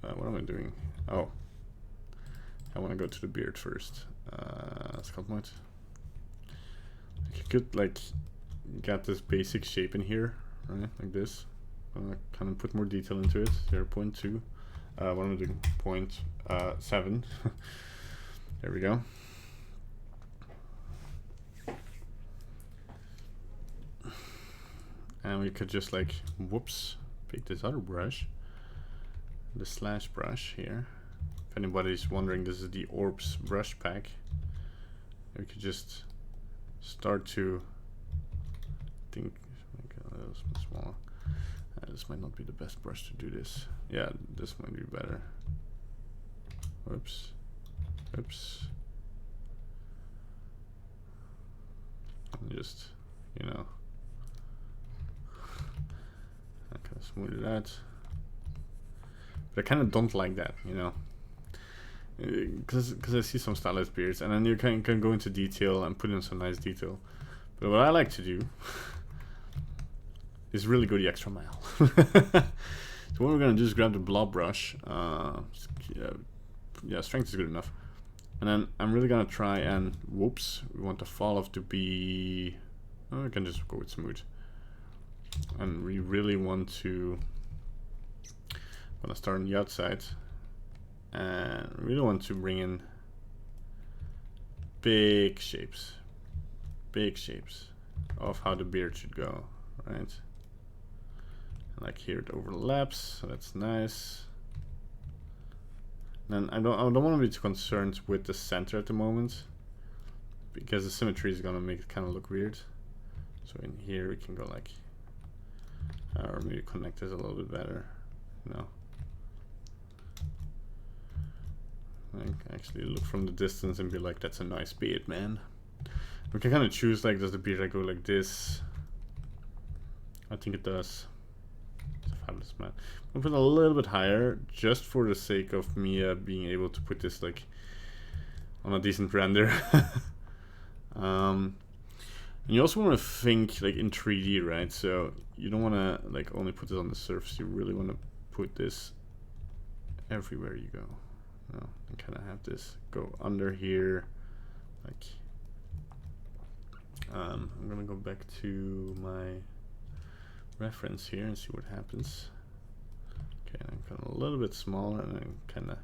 Speaker 1: what am I doing? Oh, I want to go to the beard first. Sculpt mode. You could like get this basic shape in here, right? Like this. Kind of put more detail into it. 0.2. What am I doing? 0.7. There we go. And we could just like, whoops, pick this other brush, the slash brush here. If anybody's wondering, this is the Orbs brush pack. We could just start to think, make a little smaller. This might not be the best brush to do this. Yeah, this might be better. Whoops. Oops. And just, you know. smooth it out. But I kind of don't like that, you know, because I see some stylized beards, and then you can go into detail and put in some nice detail. But what I like to do is really go the extra mile. So what we're gonna do is grab the blob brush. Yeah, strength is good enough. And then I'm really gonna try and, whoops, we want the fall off to be, oh, we can just go with smooth. And we really want to, start on the outside. And really want to bring in big shapes of how the beard should go, right? Like here it overlaps, so that's nice. And I don't want to be too concerned with the center at the moment, because the symmetry is gonna make it kind of look weird. So in here we can go like, or maybe connect this a little bit better, you know. Like actually look from the distance and be like, that's a nice beard, man. We can kind of choose, like, does the beard like go like this? I think it does. It's a fabulous man. I'm gonna put it a little bit higher just for the sake of me being able to put this like on a decent render. And you also want to think like in 3D, right? So you don't want to like only put it on the surface. You really want to put this everywhere you go. You know, and kind of have this go under here, like. I'm gonna go back to my reference here and see what happens. Okay, I'm kind of a little bit smaller, and then kind of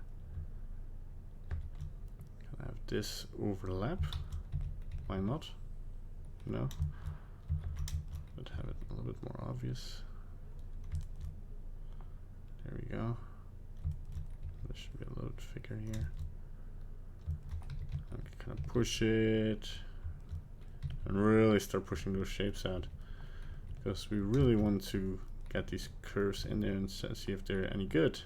Speaker 1: have this overlap. Why not? You know, but have it a little bit more obvious. There we go. This should be a little bit thicker here. I can kind of push it and really start pushing those shapes out, because we really want to get these curves in there and see if they're any good.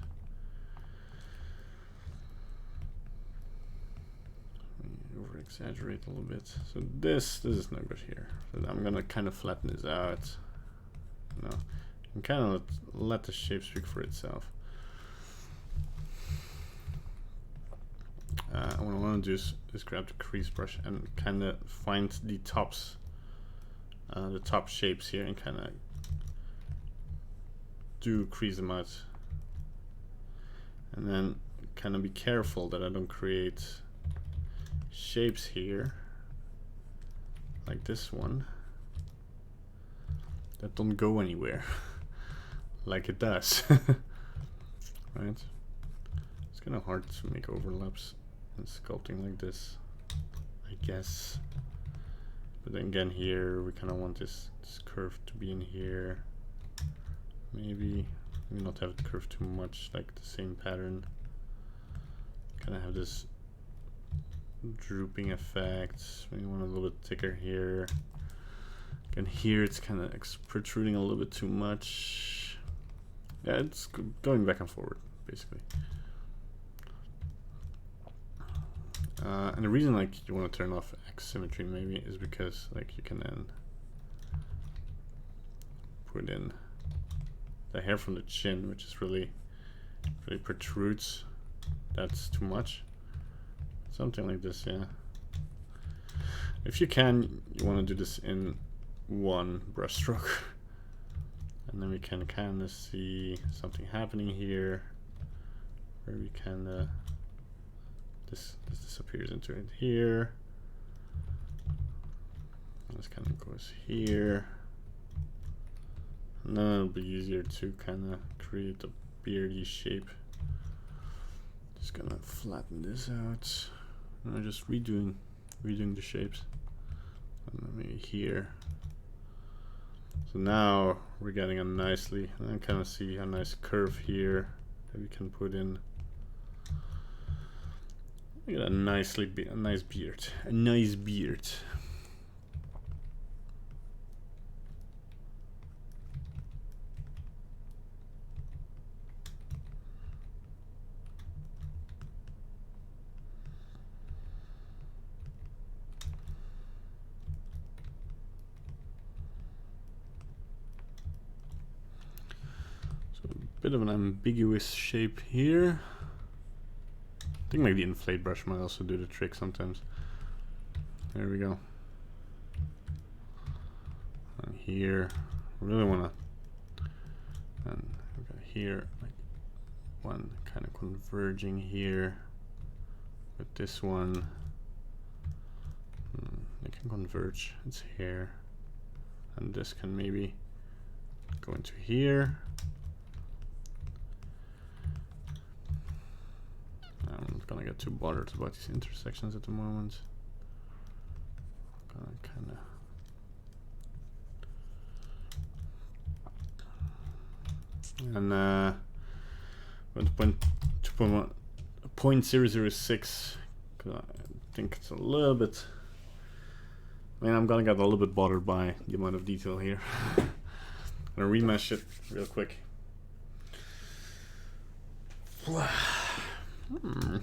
Speaker 1: Over exaggerate a little bit. So this is no good here. So I'm gonna kind of flatten this out, you know, and kind of let the shape speak for itself. What I want to do is grab the crease brush and kind of find the tops, the top shapes here, and kind of do crease them out, and then kind of be careful that I don't create shapes here like this one that don't go anywhere like it does. Right? It's kind of hard to make overlaps and sculpting like this, I guess. But then again, here we kind of want this curve to be in here. Maybe not have it curve too much, like the same pattern. Kind of have this drooping effect. Maybe want a little bit thicker here. And here it's kind of protruding a little bit too much. Yeah, it's going back and forward, basically. And the reason like you want to turn off X symmetry maybe is because like you can then put in the hair from the chin, which is really protrudes. That's too much. Something like this, yeah. If you can, you want to do this in one brush stroke, and then we can kind of see something happening here, where we kind of this disappears into it here. This kind of goes here, and then it'll be easier to kind of create a beardy shape. Just gonna flatten this out. And I'm just redoing the shapes. And then maybe here. So now we're getting a nicely, and I kind of see a nice curve here that we can put in. We got a nice beard, a nice beard. bit of an ambiguous shape here. I think like the inflate brush might also do the trick sometimes. There we go. And here, I really wanna, and okay, here, like one kind of converging here with this one. They can converge, it's here. And this can maybe go into here. I'm not gonna get too bothered about these intersections at the moment. Gonna kinda and went to 0.006 because I think it's a little bit. I mean, I'm gonna get a little bit bothered by the amount of detail here. I'm gonna remesh it real quick.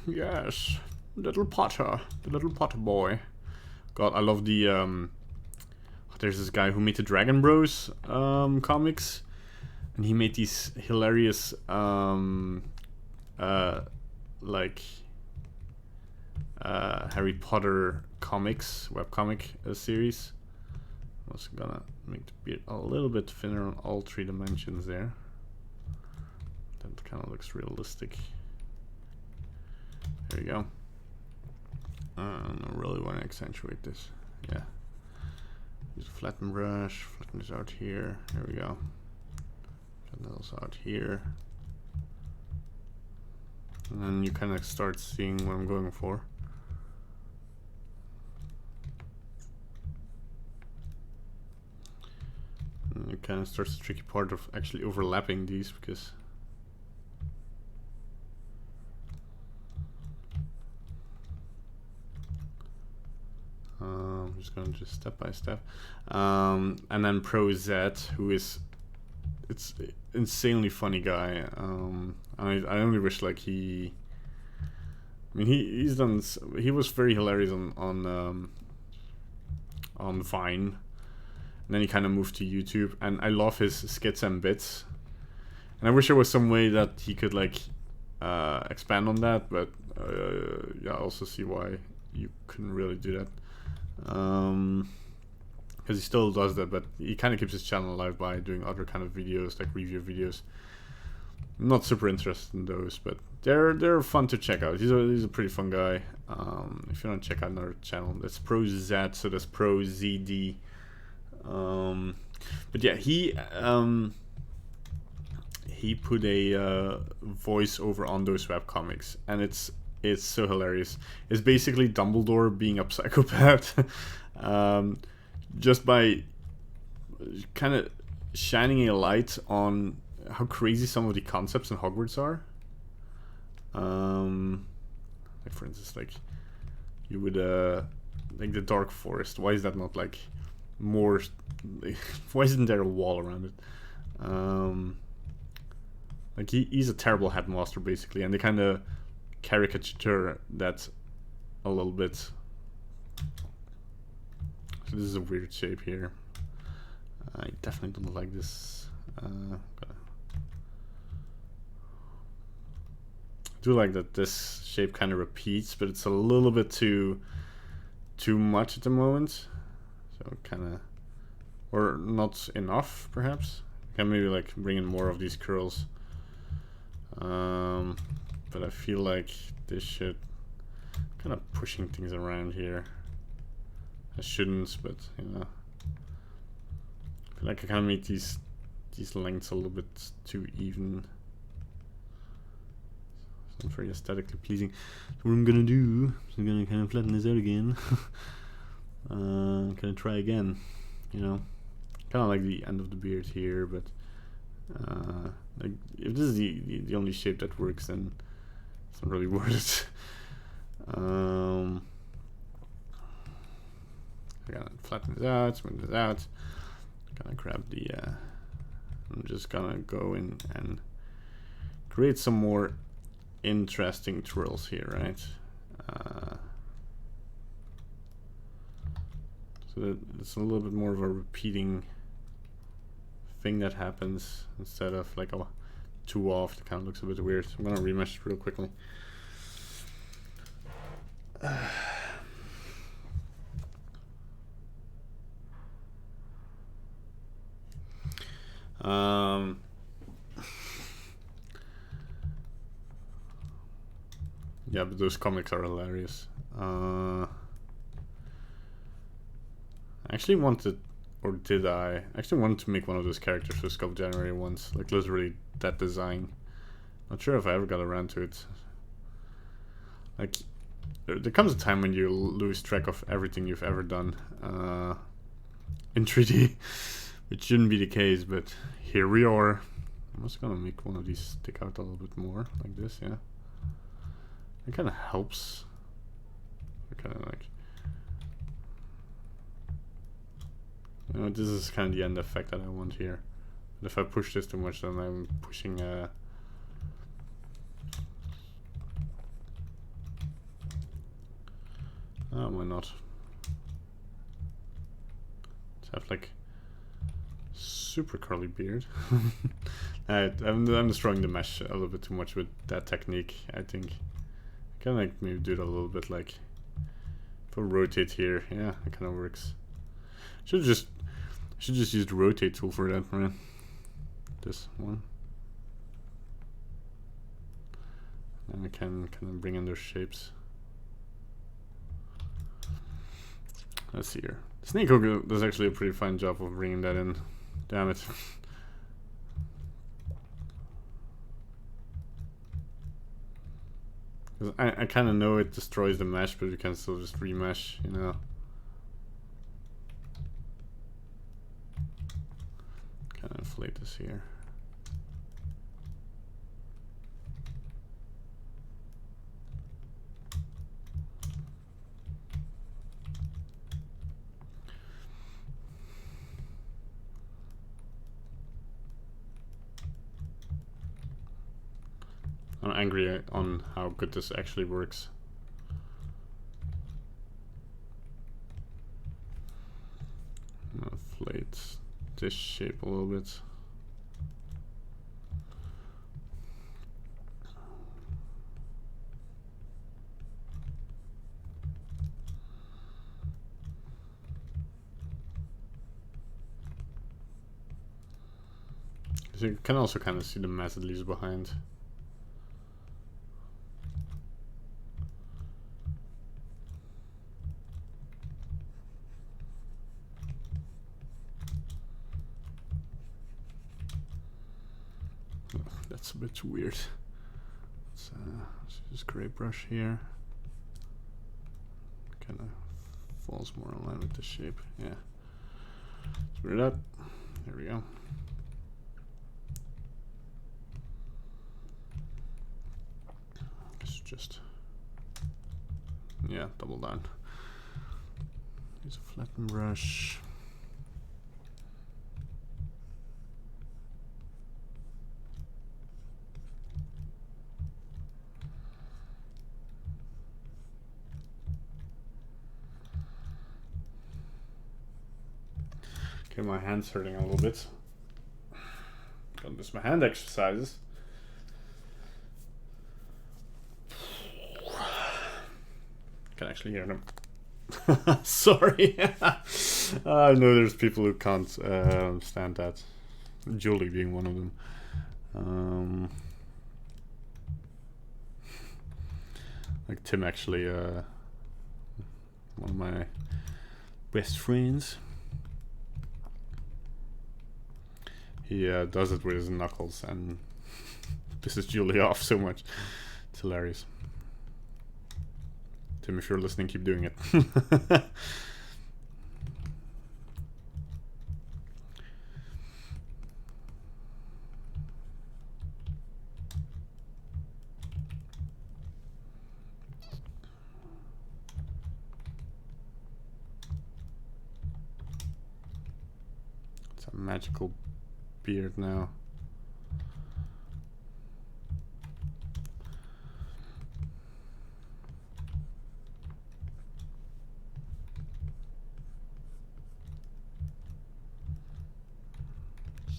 Speaker 1: Yes, little Potter, the little Potter boy. God, I love the there's this guy who made the Dragon Bros comics, and he made these hilarious like Harry Potter comics, webcomic series. I'm also gonna make the beard a little bit thinner on all 3 dimensions there. That kind of looks realistic. There you go. I really want to accentuate this. Yeah. Use a flatten brush, flatten this out here. There we go. Flatten those out here. And then you kind of start seeing what I'm going for. And it kind of starts the tricky part of actually overlapping these, because I'm just going to just step by step. And then Pro Z, who is, it's insanely funny guy. I only wish like he, I mean he's done, he was very hilarious on Vine, and then he kind of moved to YouTube, and I love his skits and bits, and I wish there was some way that he could like expand on that, but yeah, I also see why you couldn't really do that. Because he still does that, but he kind of keeps his channel alive by doing other kind of videos, like review videos. I'm not super interested in those, but they're fun to check out. He's a pretty fun guy. If you want to check out another channel, that's Pro Z, so that's Pro ZD. But yeah, he put a voice over on those webcomics, and it's so hilarious. It's basically Dumbledore being a psychopath, just by kind of shining a light on how crazy some of the concepts in Hogwarts are. Like for instance, like you would like the Dark Forest. Why is that not like more? Why isn't there a wall around it? Like he's a terrible headmaster basically, and they kind of caricature that a little bit. So this is a weird shape here. I definitely don't like this. I do like that this shape kind of repeats, but it's a little bit too much at the moment. So kind of, or not enough perhaps. Can maybe like bring in more of these curls. But I feel like this should kind of pushing things around here. I shouldn't, but you know, I feel like I kind of make these lengths a little bit too even. It's not very aesthetically pleasing. So what I'm gonna do is I'm gonna kind of flatten this out again. Kind of try again, you know, kind of like the end of the beard here, but like if this is the only shape that works, then it's not really worth it. I gotta flatten this out, smooth this out. Gonna grab the I'm just gonna go in and create some more interesting twirls here, right? So that it's a little bit more of a repeating thing that happens instead of like a too off, it kind of looks a bit weird. I'm gonna remesh it real quickly. Yeah, but those comics are hilarious. I actually wanted, or did I actually wanted to make one of those characters for SculptJanuary once, like literally that design. Not sure if I ever got around to it. Like, there comes a time when you lose track of everything you've ever done in 3D, which shouldn't be the case, but here we are. I'm just gonna make one of these stick out a little bit more, like this, yeah. It kind of helps. Kind of like, you know, this is kind of the end effect that I want here. But if I push this too much, then I'm pushing oh, why not? Let's have like super curly beard. I'm destroying the mesh a little bit too much with that technique, I think. I can like maybe do it a little bit like, if I rotate here, yeah, it kind of works. Should just use the rotate tool for that, man. This one. And I can kind of bring in those shapes. Let's see here. Snake Hook does actually a pretty fine job of bringing that in. Damn it. I kind of know it destroys the mesh, but you can still just remesh, you know. Kind of inflate this here. I'm angry on how good this actually works. Inflate this shape a little bit. So you can also kind of see the mess it leaves behind. That's a bit too weird. Let's use gray brush here. Kind of falls more in line with the shape. Yeah. Let's weird up. There we go. It's just, yeah, double down. Use a flatten brush. Okay, my hand's hurting a little bit. Gotta do some hand exercises. Can actually hear them. Sorry. I know there's people who can't stand that. Julie being one of them. Like Tim, actually, one of my best friends. He does it with his knuckles and pisses Julie off so much. It's hilarious. Tim, if you're listening, keep doing it. It's a magical beard now.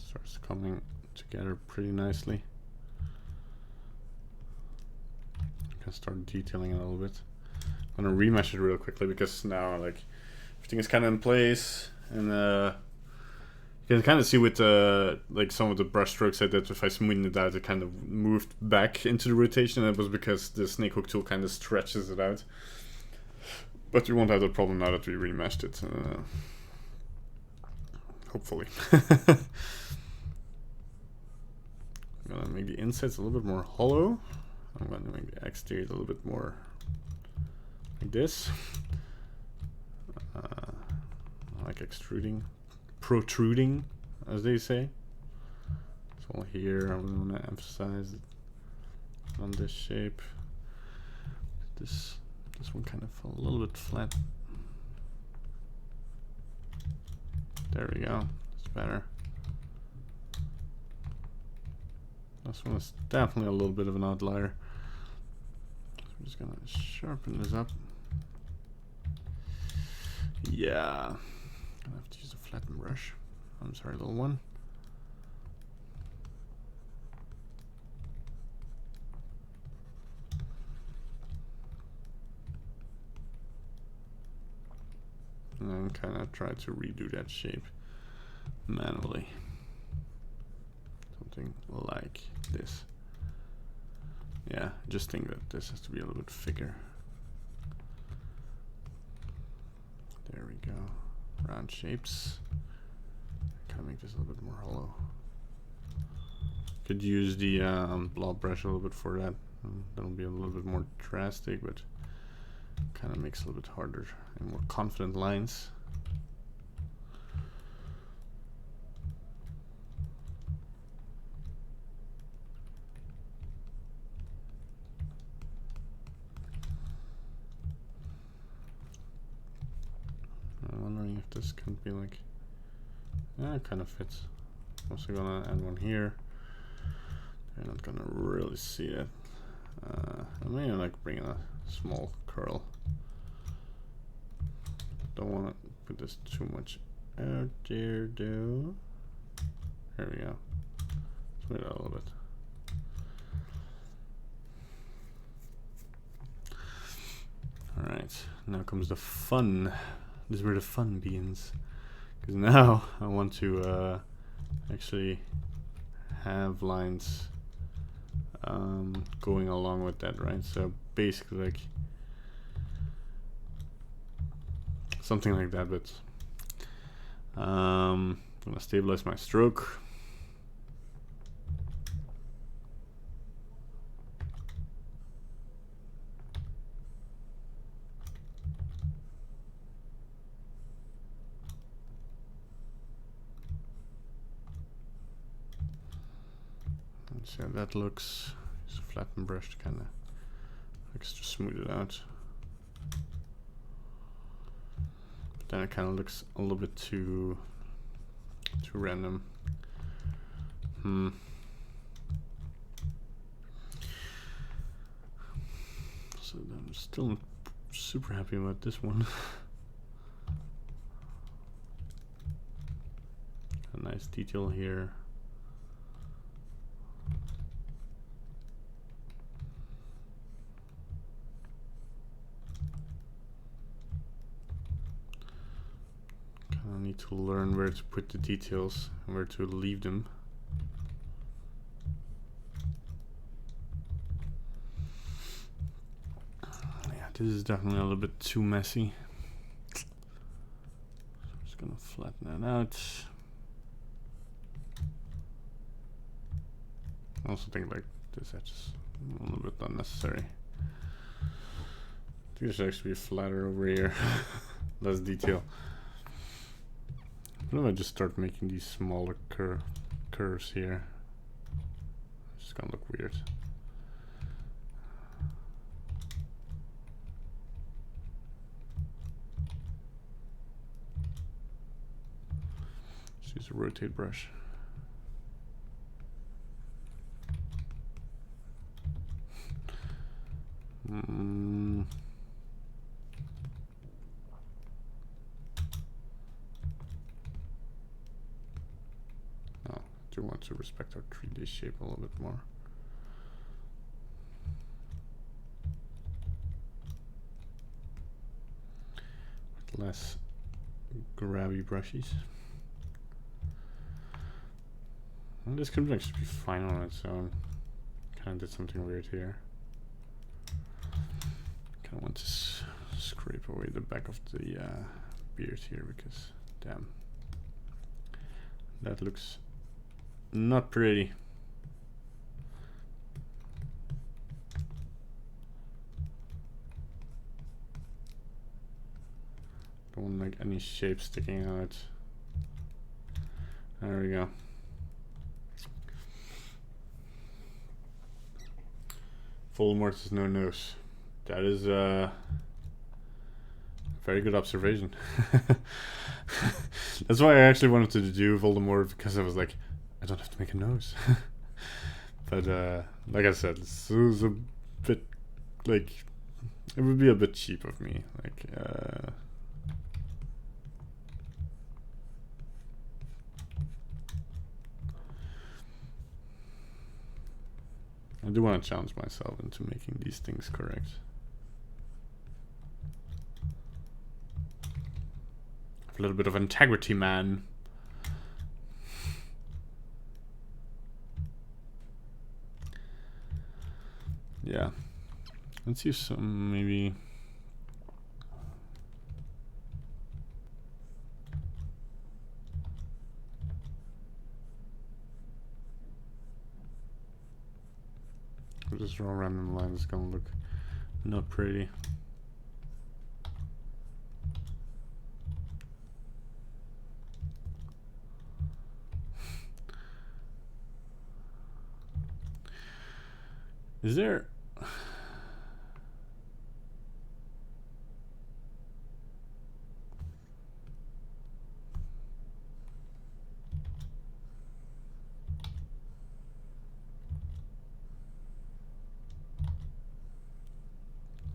Speaker 1: Starts coming together pretty nicely. start detailing it a little bit. I'm gonna remesh it real quickly because now like everything is kind of in place, and you can kind of see with like some of the brush strokes I did, if I smoothed it out, it kind of moved back into the rotation. That was because the snake hook tool kind of stretches it out. But we won't have that problem now that we remeshed it. Hopefully. I'm gonna make the insides a little bit more hollow. I'm gonna make the exterior a little bit more like this. Like protruding, as they say. So here I'm gonna emphasize it on this shape. This one kind of fell a little bit flat. There we go. It's better. This one is definitely a little bit of an outlier. So I'm just gonna sharpen this up. Yeah. Gonna have to use a flattened brush. I'm sorry, little one. And then kind of try to redo that shape manually. Something like this. Yeah, I just think that this has to be a little bit thicker. There we go. Round shapes. Kind of make this a little bit more hollow. Could use the blob brush a little bit for that. That'll be a little bit more drastic, but kind of makes it a little bit harder and more confident lines. I'm wondering if this can be like, yeah, it kind of fits. I'm also gonna add one here. You're not gonna really see it. I may like bring in a small curl. Don't want to put this too much out there though. There we go. Smooth it out a little bit. Alright, now comes the fun. This is where the fun begins. Because now I want to actually have lines going along with that, right? So basically like something like that, but I'm gonna stabilize my stroke. See how that looks. Use a flattened brush to kind of to smooth it out. But then it kind of looks a little bit too random. So I'm still not super happy about this one. A nice detail here. I need to learn where to put the details and where to leave them. Yeah, this is definitely a little bit too messy. So I'm just gonna flatten that out. I also think like this edge is a little bit unnecessary. I think it should actually be flatter over here. Less detail. What if I just start making these smaller curves here? It's just gonna look weird. Just use a rotate brush. Do want to respect our 3D shape a little bit more. less grabby brushes. And this could actually be fine on its own. Kind of did something weird here. Kind of want to scrape away the back of the beard here because, damn, that looks not pretty. Don't want like any shape sticking out. There we go. Voldemort has no nose. That is a very good observation. That's why I actually wanted to do Voldemort, because I was like, I don't have to make a nose. But like I said, this was a bit like, it would be a bit cheap of me. Like I do want to challenge myself into making these things correct. A little bit of integrity, man. Yeah. Let's use some, maybe. I'll just draw a random line. It's gonna look not pretty. Is there...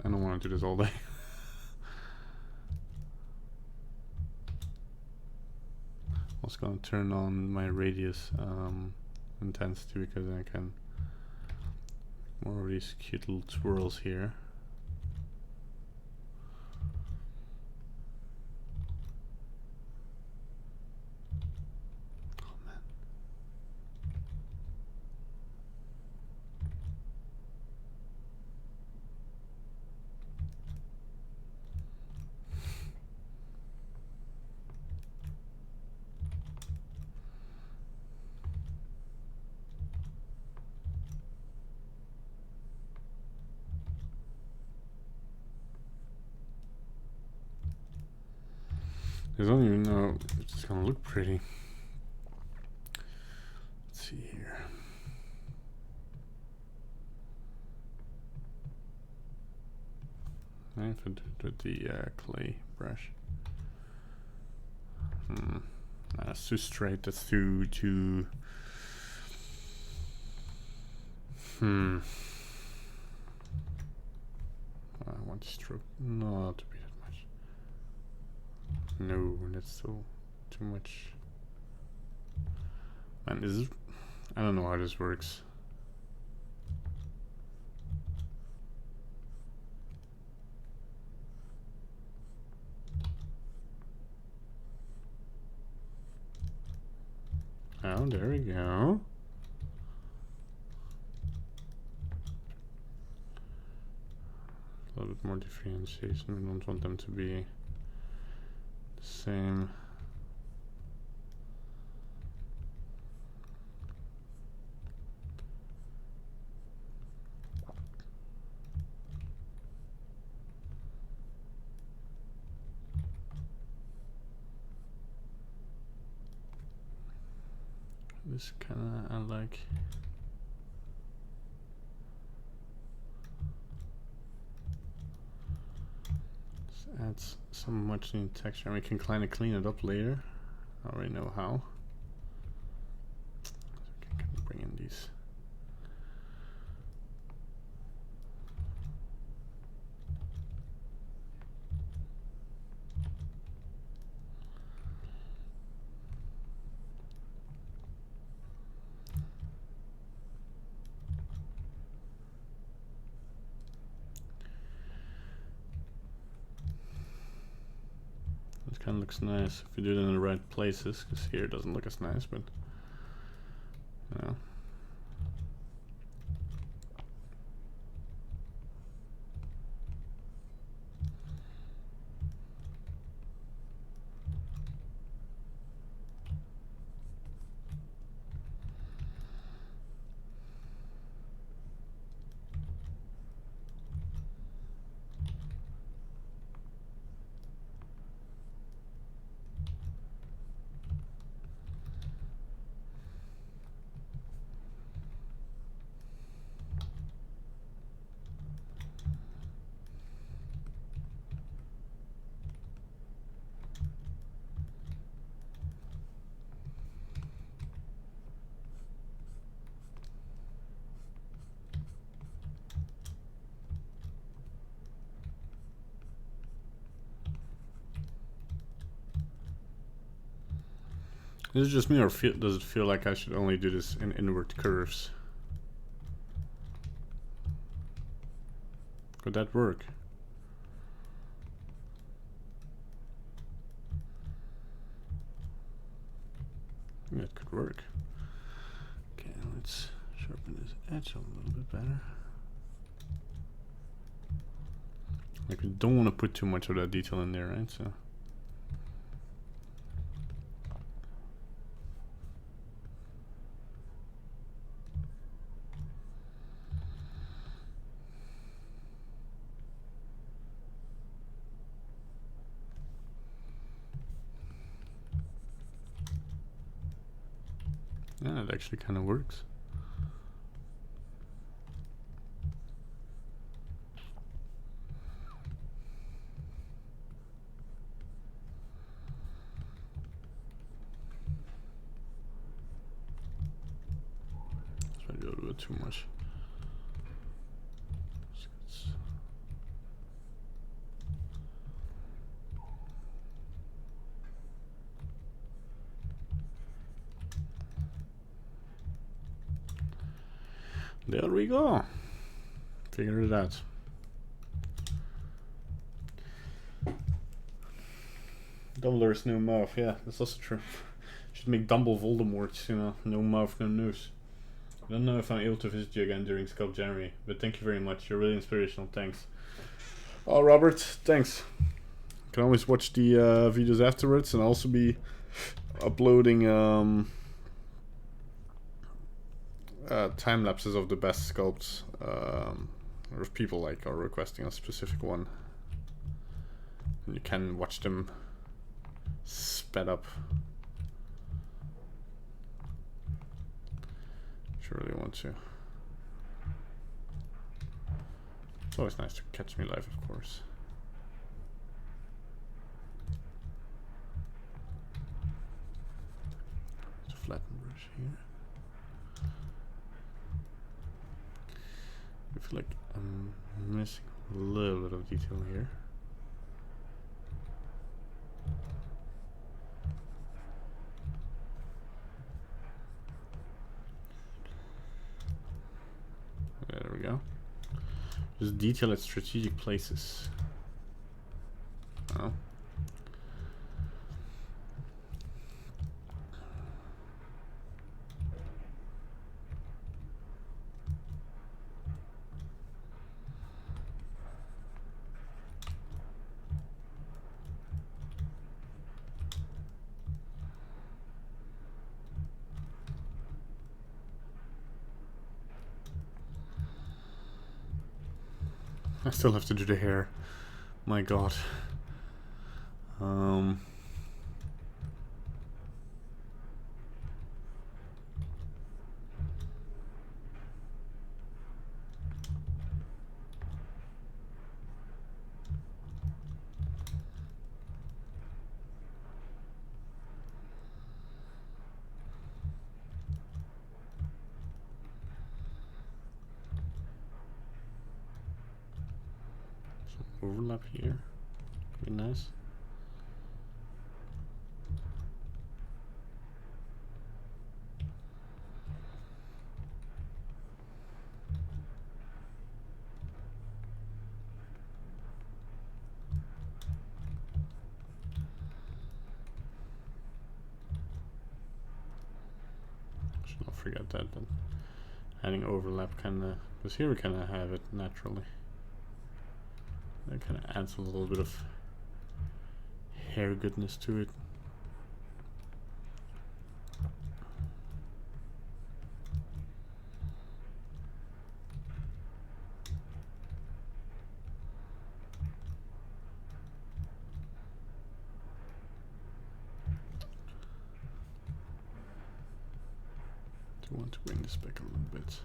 Speaker 1: I don't want to do this all day. I was going to turn on my radius intensity because I can more of these cute little twirls here. Oh man. I don't even know if it's gonna look pretty. Let's see here. I have to do it with the clay brush. That's too straight. That's too. I want to stroke not to be that much. No, that's still too much. Man, this is, I don't know how this works. Oh, there we go. A little bit more differentiation. We don't want them to be the same. This kinda I like. This adds some much needed texture, and we can kind of clean it up later. I already know how. So we can kind of bring in these. kind of looks nice if you do it in the right places, because here it doesn't look as nice, but you know. Is it just me, or does it feel like I should only do this in inward curves? Could that work? I think that could work. Okay, let's sharpen this edge a little bit better. Like, we don't want to put too much of that detail in there, right? So. Yeah, it actually kind of works. Try to do a little bit too much. There we go. Figured it out. Dumbledore's no mouth. Yeah, that's also true. Should make Dumble Voldemort, you know, no mouth, no nose. I don't know if I'm able to visit you again during SculptJanuary, but thank you very much. You're really inspirational. Thanks. Oh, Robert, thanks. You can always watch the videos afterwards, and I'll also be uploading time lapses of the best sculpts, or if people like are requesting a specific one, and you can watch them sped up. If you really want to. It's always nice to catch me live, of course. Just a flatten brush here. I feel like I'm missing a little bit of detail here. There we go. Just detail at strategic places. Oh. I still have to do the hair. My god. Overlap here. Be nice. I'll forget that. Then adding overlap kinda, because here we kinda have it naturally. That kinda adds a little bit of hair goodness to it. I want to bring this back a little bit.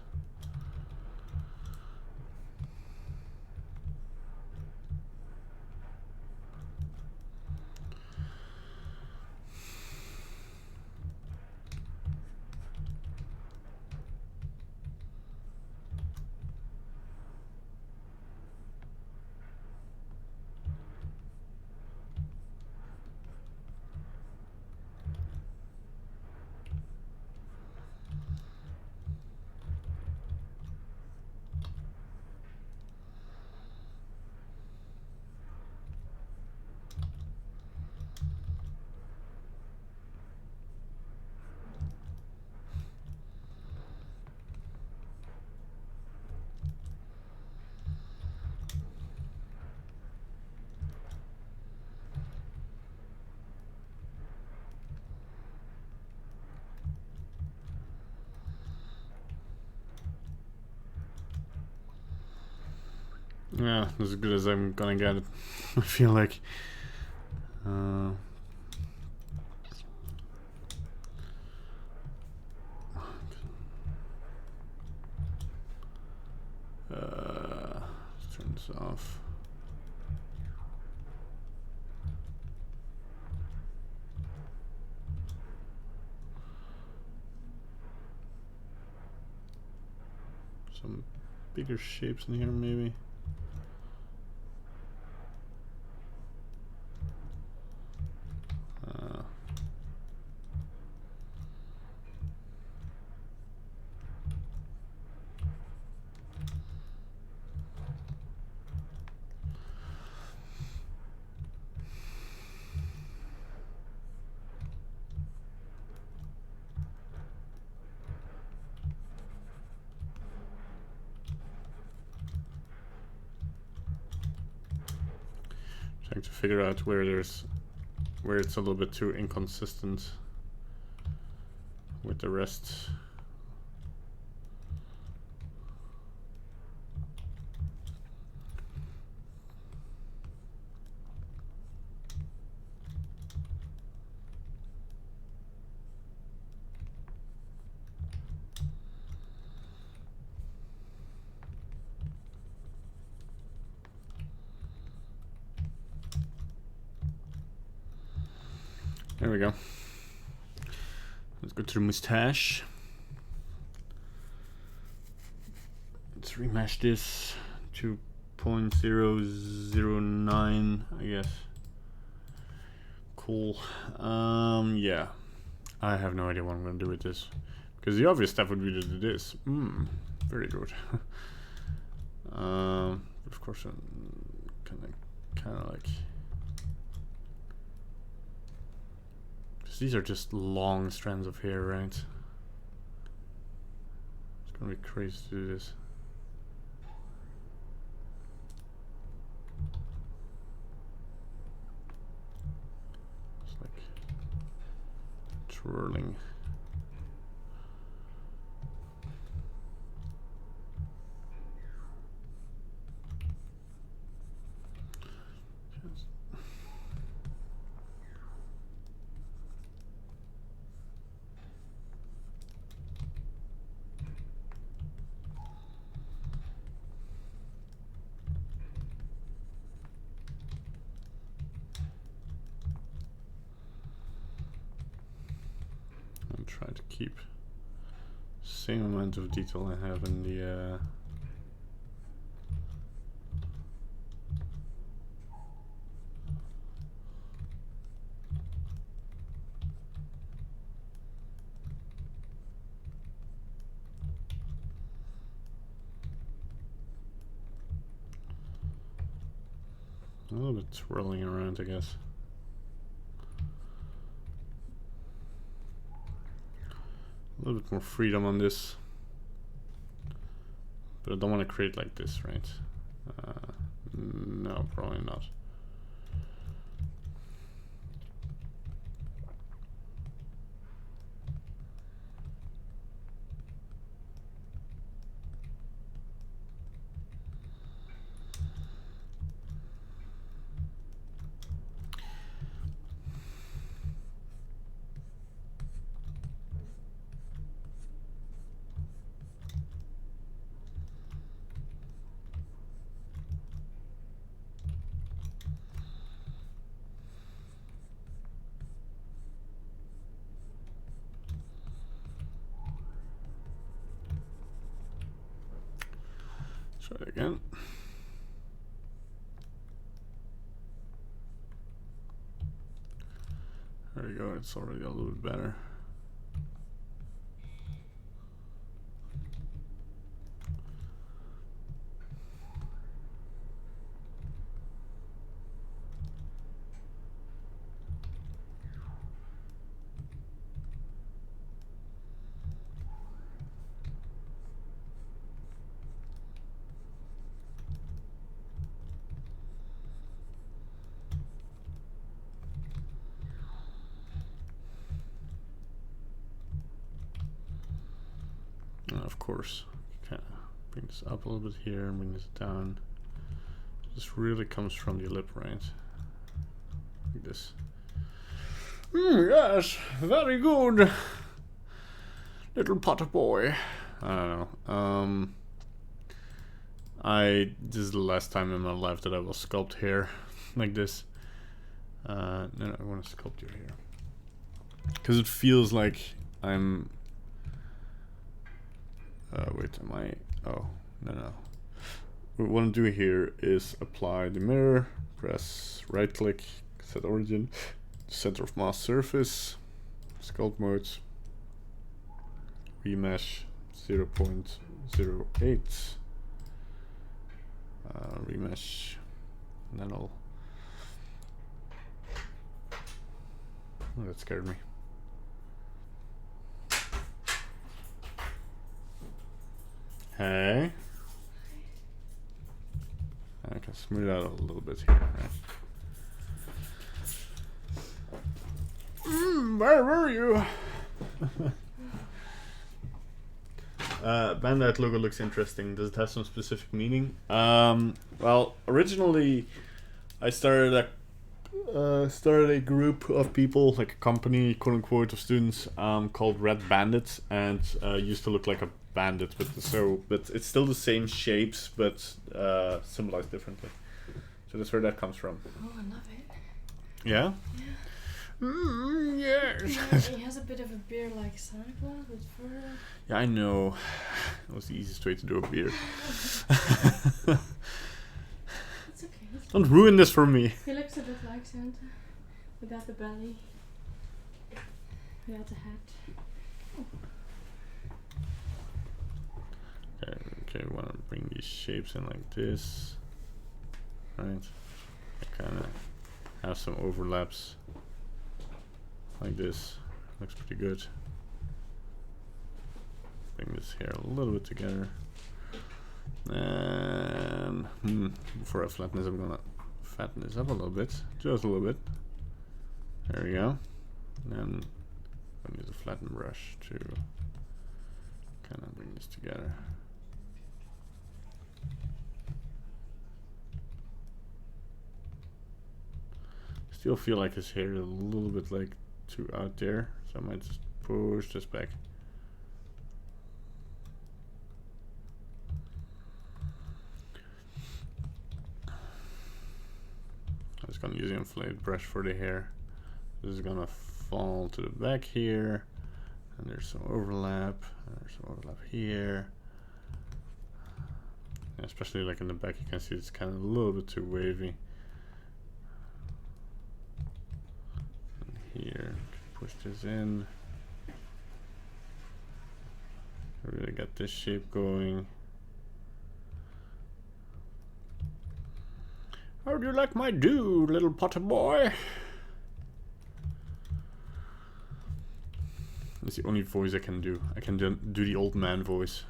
Speaker 1: Yeah, as good as I'm gonna get it. I feel like. Let's turn this off. Some bigger shapes in here, maybe. Trying to figure out where it's a little bit too inconsistent with the rest. There we go. Let's go to the mustache. Let's remesh this to 0.009, I guess. Cool. Yeah. I have no idea what I'm gonna do with this. Because the obvious step would be to do this. Very good. But of course I'm kinda like, these are just long strands of hair, right? It's gonna be crazy to do this. It's like twirling. Try to keep same amount of detail I have in the a little bit twirling around, I guess. A little bit more freedom on this. But I don't want to create like this, right? No, probably not. Try it again. There we go, it's already a little bit better. Of course, kind of bring this up a little bit here and bring this down. This really comes from the lip, right? Like this. Yes, very good, little Potter boy. I don't know. This is the last time in my life that I will sculpt hair like this. No, I want to sculpt your hair because it feels like I'm. Wait, am I? Oh, no. What I want to do here is apply the mirror, press right click, set origin, center of mass surface, sculpt mode, remesh 0.08, remesh, and then I'll. Oh, that scared me. Hey. I can smooth out a little bit here, right? Where were you? Bandite logo looks interesting. Does it have some specific meaning? Well, originally I started a group of people, like a company, quote unquote, of students, called Red Bandits, and used to look like a bandit, but it's still the same shapes, but symbolized differently. So that's where that comes from.
Speaker 2: Oh, I love it.
Speaker 1: Yeah?
Speaker 2: Yeah.
Speaker 1: Yes.
Speaker 2: He has a bit of a beard like Santa Claus, but further.
Speaker 1: Yeah, I know. It was the easiest way to do a beard.
Speaker 2: It's okay.
Speaker 1: Don't ruin this for me.
Speaker 2: He looks a bit like Santa, without the belly, without the hat.
Speaker 1: Okay, we want to bring these shapes in like this, right? I kind of have some overlaps like this. Looks pretty good. Bring this here a little bit together. And before I flatten this, I'm gonna fatten this up a little bit, just a little bit. There we go. And then I'm gonna use a flatten brush to kind of bring this together. Still feel like his hair is a little bit like too out there, so I might just push this back. I'm just gonna use the inflated brush for the hair. This is gonna fall to the back here, and there's some overlap. There's some overlap here. Especially like in the back, you can see it's kind of a little bit too wavy. Here, push this in. Really got this shape going. How do you like my do, little Potter boy? It's the only voice I can do. I can do the old man voice.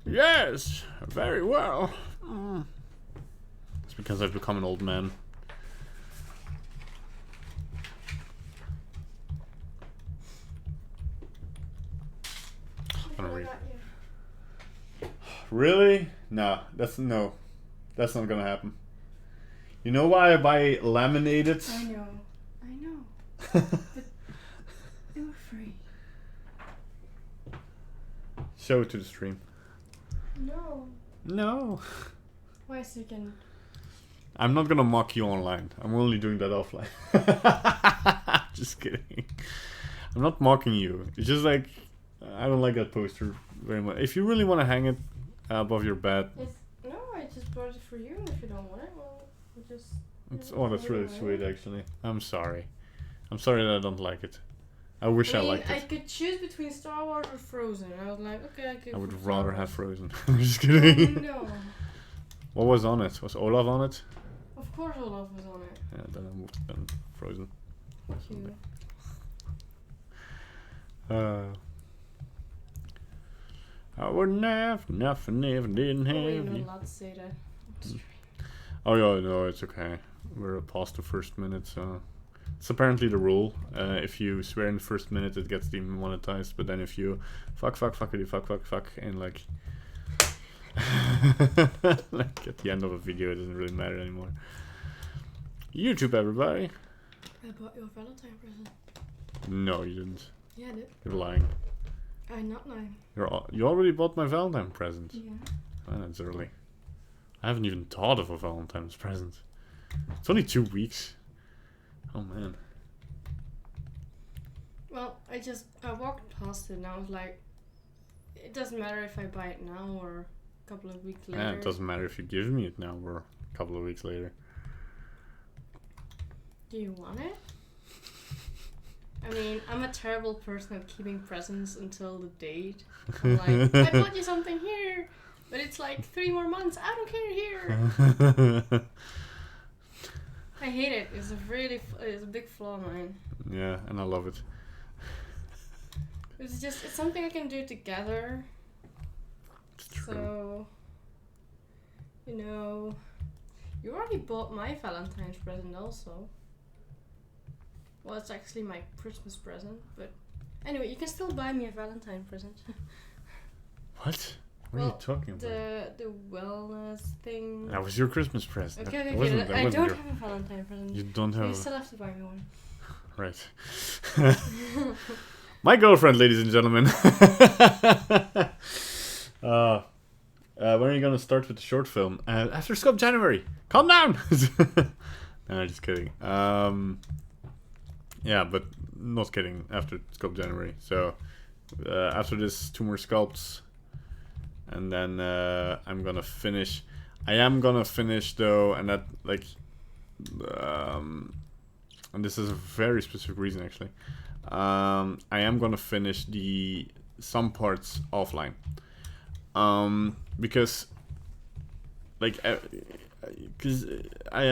Speaker 1: Yes, very well. It's because I've become an old man. Really? No, that's not gonna happen. You know why I buy laminated?
Speaker 2: I know. But they were free.
Speaker 1: Show it to the stream.
Speaker 2: No.
Speaker 1: No.
Speaker 2: Why so you can...
Speaker 1: I'm not gonna mock you online. I'm only doing that offline. Just kidding. I'm not mocking you. It's just like, I don't like that poster very much. If you really want to hang it above your bed.
Speaker 2: No, I just brought it for you. If you don't want it, well, we'll just...
Speaker 1: That's really sweet, actually. I'm sorry. I'm sorry that I don't like it. I wish I liked it.
Speaker 2: I could choose between Star Wars or Frozen. I was like, okay,
Speaker 1: I would rather have Frozen. I'm just kidding.
Speaker 2: No.
Speaker 1: What was on it? Was Olaf on it?
Speaker 2: Of course Olaf was on it.
Speaker 1: Yeah, then I moved then Frozen.
Speaker 2: Fuck you.
Speaker 1: I wouldn't have nothing if I didn't have
Speaker 2: You're not
Speaker 1: you.
Speaker 2: allowed to say that.
Speaker 1: Oh yeah, no, it's okay. We're past the first minute, so it's apparently the rule. If you swear in the first minute, it gets demonetized. But then if you fuck, and like like at the end of a video, it doesn't really matter anymore. YouTube, everybody.
Speaker 2: I bought you a Valentine present.
Speaker 1: No, you didn't.
Speaker 2: Yeah, I did.
Speaker 1: You're lying.
Speaker 2: I'm not lying.
Speaker 1: You already bought my Valentine present.
Speaker 2: Yeah.
Speaker 1: Oh, that's early. I haven't even thought of a Valentine's present. It's only 2 weeks. Oh man.
Speaker 2: Well, I walked past it and I was like, it doesn't matter if I buy it now or a couple of weeks later.
Speaker 1: Yeah, it doesn't matter if you give me it now or a couple of weeks later.
Speaker 2: Do you want it? I mean, I'm a terrible person at keeping presents until the date. I'm like, I bought you something here, but it's like 3 more months. I don't care here. I hate it. It's a big flaw of mine.
Speaker 1: Yeah, and I love it.
Speaker 2: It's something I can do together.
Speaker 1: It's true.
Speaker 2: So, you already bought my Valentine's present also. Well, it's actually my Christmas present, but anyway, you can still buy me a Valentine present.
Speaker 1: What? What are you talking about?
Speaker 2: The wellness thing.
Speaker 1: That was your Christmas present.
Speaker 2: Okay,
Speaker 1: That wasn't
Speaker 2: I don't
Speaker 1: your...
Speaker 2: have a Valentine present.
Speaker 1: You don't have.
Speaker 2: You still have to buy me one.
Speaker 1: Right. My girlfriend, ladies and gentlemen. When are you gonna start with the short film? After SculptJanuary. Calm down. No, just kidding. Yeah, but not kidding. After SculptJanuary. So after this, 2 more sculpts, and then I'm gonna finish. I am gonna finish though, and that like, and this is a very specific reason actually. I am gonna finish some parts offline. Because like, because I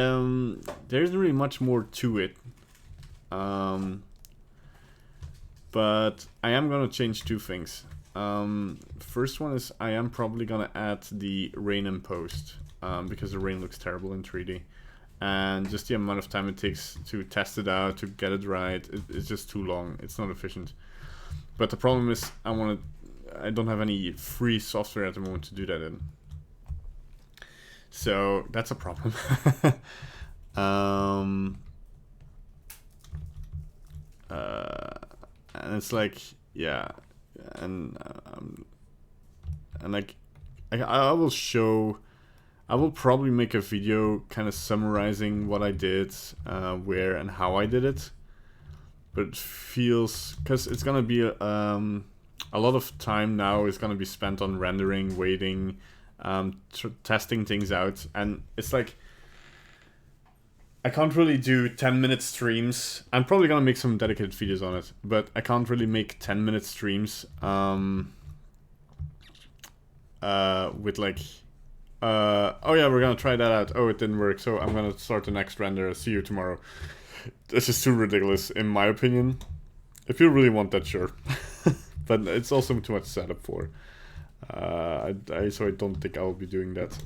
Speaker 1: there isn't really much more to it. But I am gonna change 2 things. First one is I am probably gonna add the rain in post, because the rain looks terrible in 3D, and just the amount of time it takes to test it out, to get it right, it's just too long. It's not efficient. But the problem is I don't have any free software at the moment to do that in. So that's a problem. And it's like, yeah, and like, I will probably make a video kind of summarizing what I did, where and how I did it. But it feels, because it's gonna be a lot of time now is gonna be spent on rendering, waiting, testing things out, and it's like, I can't really do 10-minute streams. I'm probably gonna make some dedicated videos on it, but I can't really make 10-minute streams with like, oh yeah, we're gonna try that out. Oh, it didn't work, so I'm gonna start the next render. See you tomorrow. This is too ridiculous, in my opinion. If you really want that, sure. But it's also too much setup for. So I don't think I'll be doing that.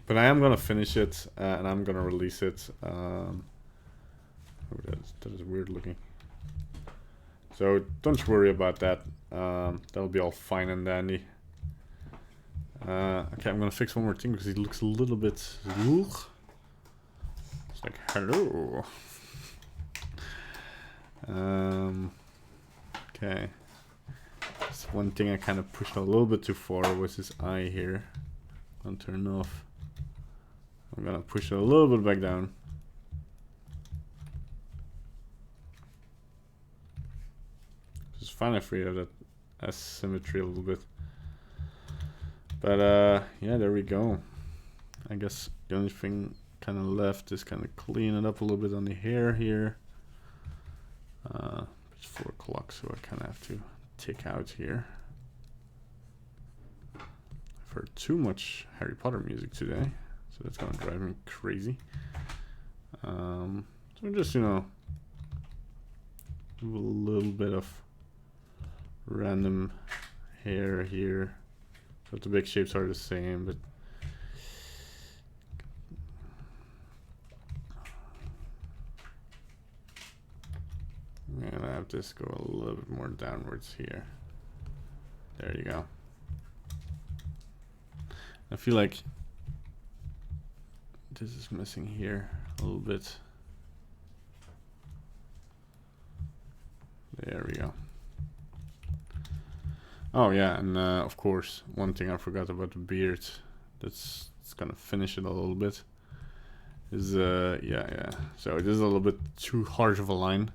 Speaker 1: But I am gonna finish it and I'm gonna release it. Oh, that is weird looking. So don't worry about that. That'll be all fine and dandy. Okay, I'm gonna fix one more thing because he looks a little bit. It's like hello. Okay. So one thing I kind of pushed a little bit too far was his eye here. I'll turn off. I'm gonna push it a little bit back down. Just finally free of that asymmetry a little bit. But yeah, there we go. I guess the only thing kind of left is kind of clean it up a little bit on the hair here. It's 4 o'clock, so I kind of have to tick out here. I've heard too much Harry Potter music today, so that's gonna drive me crazy. So just, you know, do a little bit of random hair here. So the big shapes are the same, but I'm gonna have this go a little bit more downwards here. There you go. I feel like this is missing here a little bit. There we go. Oh yeah, and of course, one thing I forgot about the beard, it's gonna finish it a little bit, is yeah. So it is a little bit too harsh of a line.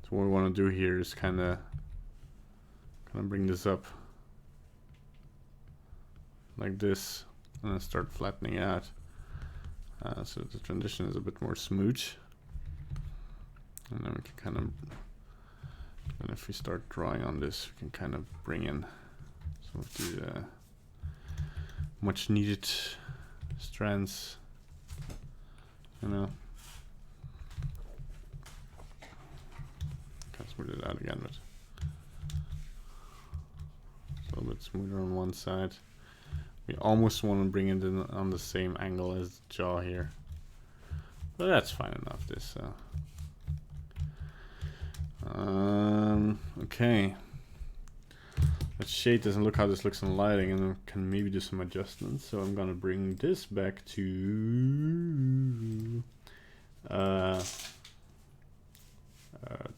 Speaker 1: So what we want to do here is kind of bring this up like this, and then start flattening out, so that the transition is a bit more smooth. And then we can kind of. And if we start drawing on this, we can kind of bring in some of the much needed strands, you know. Can't smooth it out again, but it's a little bit smoother on one side. We almost want to bring it in on the same angle as the jaw here, but that's fine enough. This. Okay. That shade doesn't look how this looks in lighting, and I can maybe do some adjustments. So I'm gonna bring this back to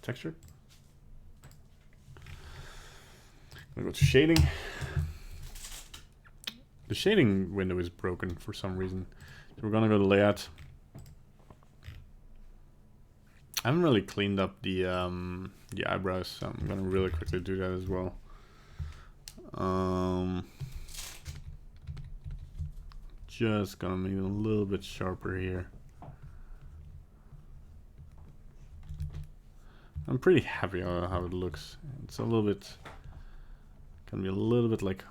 Speaker 1: texture. I'm gonna go to shading. The shading window is broken for some reason. So we're gonna go to layout. I haven't really cleaned up the eyebrows, so I'm gonna really quickly do that as well. Just gonna make it a little bit sharper here. I'm pretty happy on how it looks. It's a little bit, can be a little bit like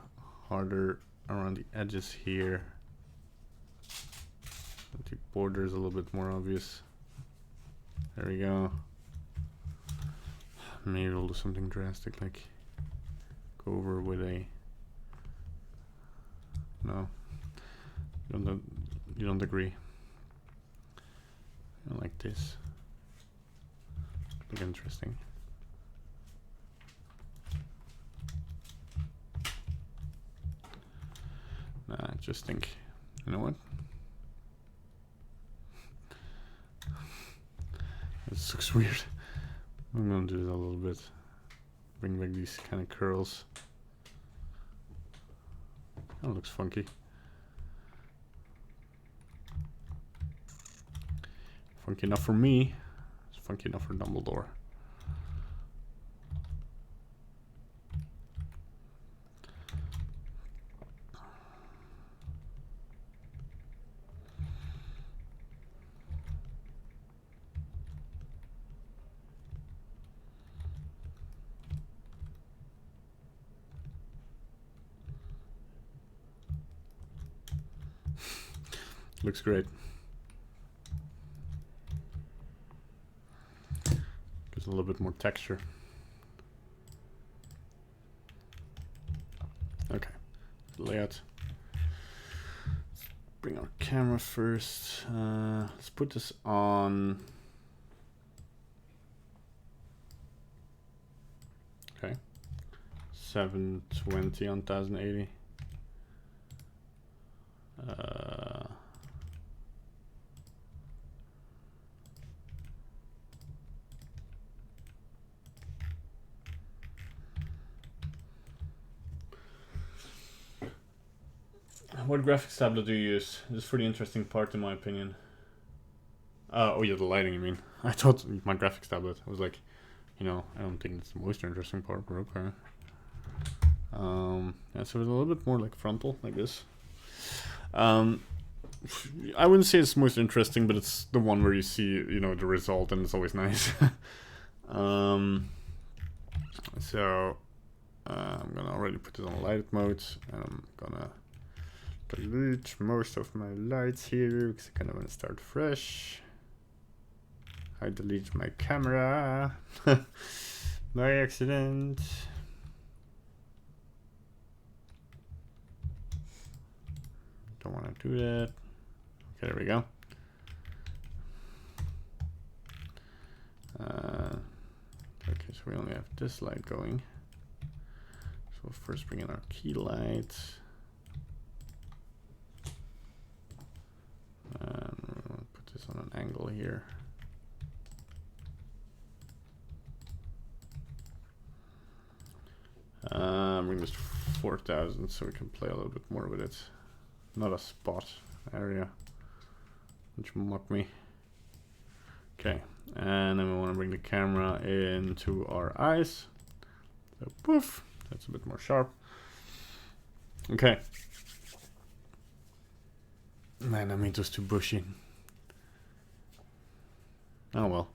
Speaker 1: harder around the edges here. The border is a little bit more obvious. There we go. Maybe we'll do something drastic, like go over with a. No, you don't agree. I like this. Look interesting. Nah, I just think, you know what? This looks weird. I'm gonna do it a little bit. Bring back these kind of curls. That looks funky. Funky enough for me. It's funky enough for Dumbledore. Looks great. Gives a little bit more texture. the layout. Bring our camera first. Let's put this on. Okay. 720 on 1080. What graphics tablet do you use? This is for the interesting part, in my opinion. Oh yeah, the lighting, you mean. I thought my graphics tablet. I was like, you know, I don't think it's the most interesting part, but okay. Yeah, so it's a little bit more like frontal, like this. I wouldn't say it's most interesting, but it's the one where you see, you know, the result, and it's always nice. So I'm gonna already put it on lighted mode, and I'm gonna delete most of my lights here because I kind of want to start fresh. I deleted my camera by accident. Don't want to do that. Okay, there we go. Okay, so we only have this light going. So we'll first bring in our key light. And we'll put this on an angle here. Bring this to 4000 so we can play a little bit more with it. Not a spot area, which mocked me. Okay, and then we want to bring the camera into our eyes. So poof, that's a bit more sharp. Okay. Man, I made those too bushy. Oh well.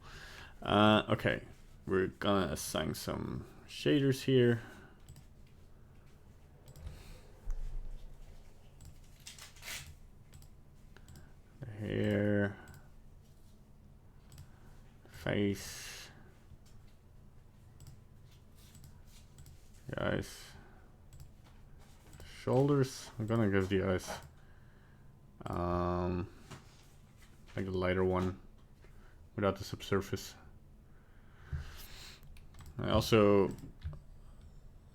Speaker 1: Okay, we're gonna assign some shaders here. The hair, face, the eyes, shoulders. I'm gonna give the eyes like a lighter one without the subsurface.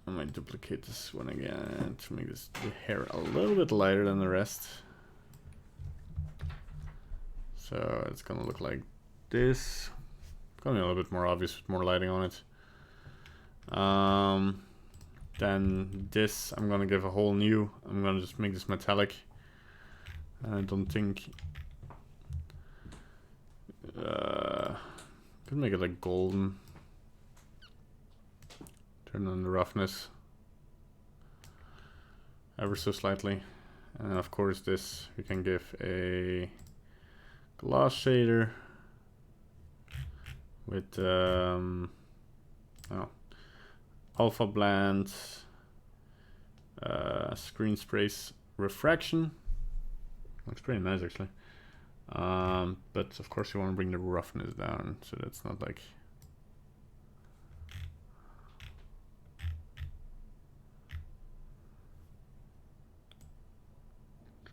Speaker 1: I might duplicate this one again to make this the hair a little bit lighter than the rest. So it's gonna look like this. It's gonna be a little bit more obvious with more lighting on it. Then this, I'm gonna give a whole new. I'm gonna just make this metallic. I don't think. Could make it like golden. Turn on the roughness ever so slightly, and of course this we can give a gloss shader with alpha blend, screen space refraction. Looks pretty nice actually. But of course you want to bring the roughness down so that's not like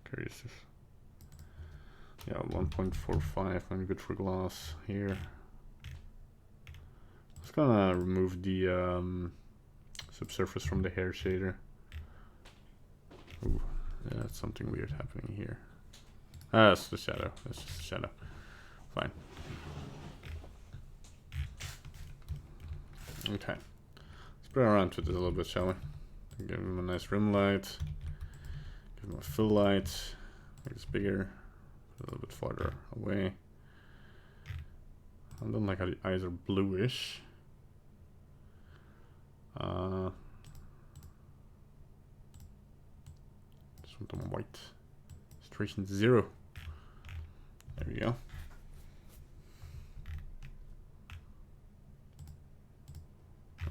Speaker 1: curious. Yeah, 1.45 and good for gloss here. Just gonna remove the subsurface from the hair shader. Ooh, yeah, that's something weird happening here. Ah, that's the shadow. That's just the shadow. Fine. Okay. Let's play around with it a little bit, shall we? Give him a nice rim light. Give him a fill light. Make this bigger. A little bit farther away. I don't like how the eyes are bluish. Just want them white. Saturation 0. There we go.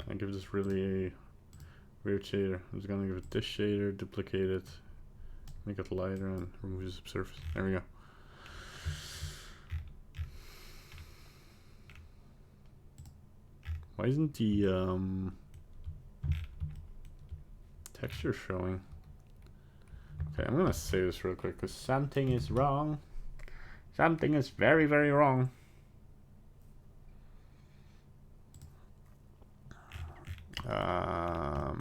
Speaker 1: I give this really a weird shader. I'm just gonna give it this shader, duplicate it, make it lighter, and remove the subsurface. There we go. Why isn't the texture showing? Okay, I'm gonna say this real quick because something is wrong. Something is very, very wrong. I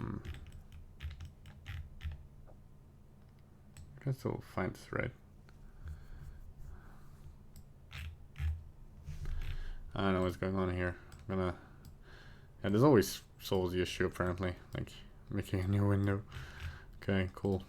Speaker 1: guess I'll find this right. I don't know what's going on here. I'm gonna. Yeah, this always solves the issue apparently. Like making a new window. Okay, cool.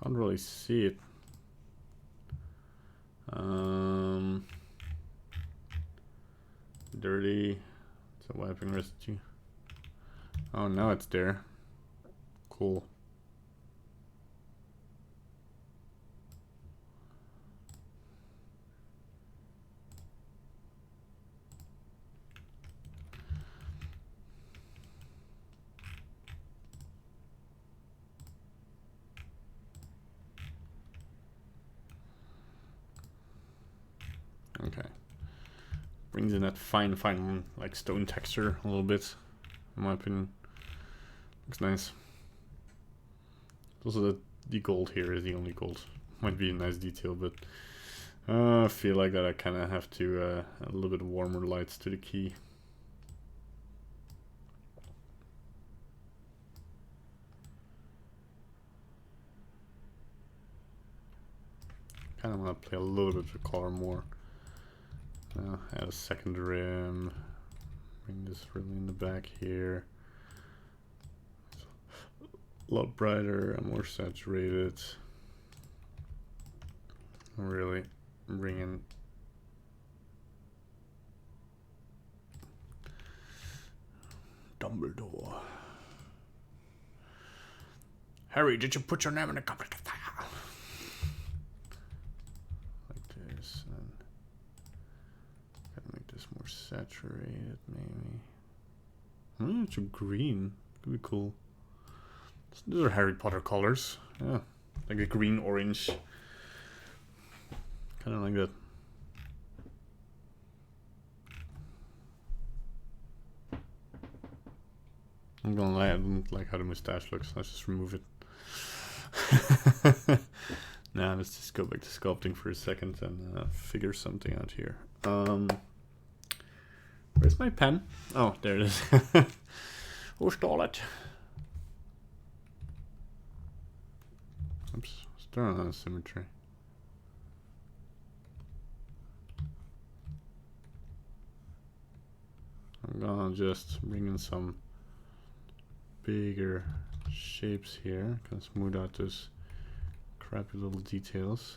Speaker 1: Can't really see it. Dirty. It's a wiping residue. Oh, now it's there. Cool. Okay. Brings in that fine, like stone texture a little bit, in my opinion. Looks nice. Also, the gold here is the only gold. Might be a nice detail, but I feel like that I kind of have to add a little bit warmer lights to the key. Kind of want to play a little bit with color more. Add a second rim. Bring this really in the back here. A lot brighter and more saturated. Really bring in Dumbledore. Harry, did you put your name in the goblet of fire? Like this, and gotta make this more saturated, maybe. It's a green. Could be cool. These are Harry Potter colors. Yeah, like a green, orange. Kind of like that. I'm gonna lie, I don't like how the mustache looks. Let's just remove it. Now let's just go back to sculpting for a second and figure something out here. Where's my pen? Oh, there it is. Who stole it? Oops, let's turn on symmetry. I'm gonna just bring in some bigger shapes here. Can smooth out those crappy little details.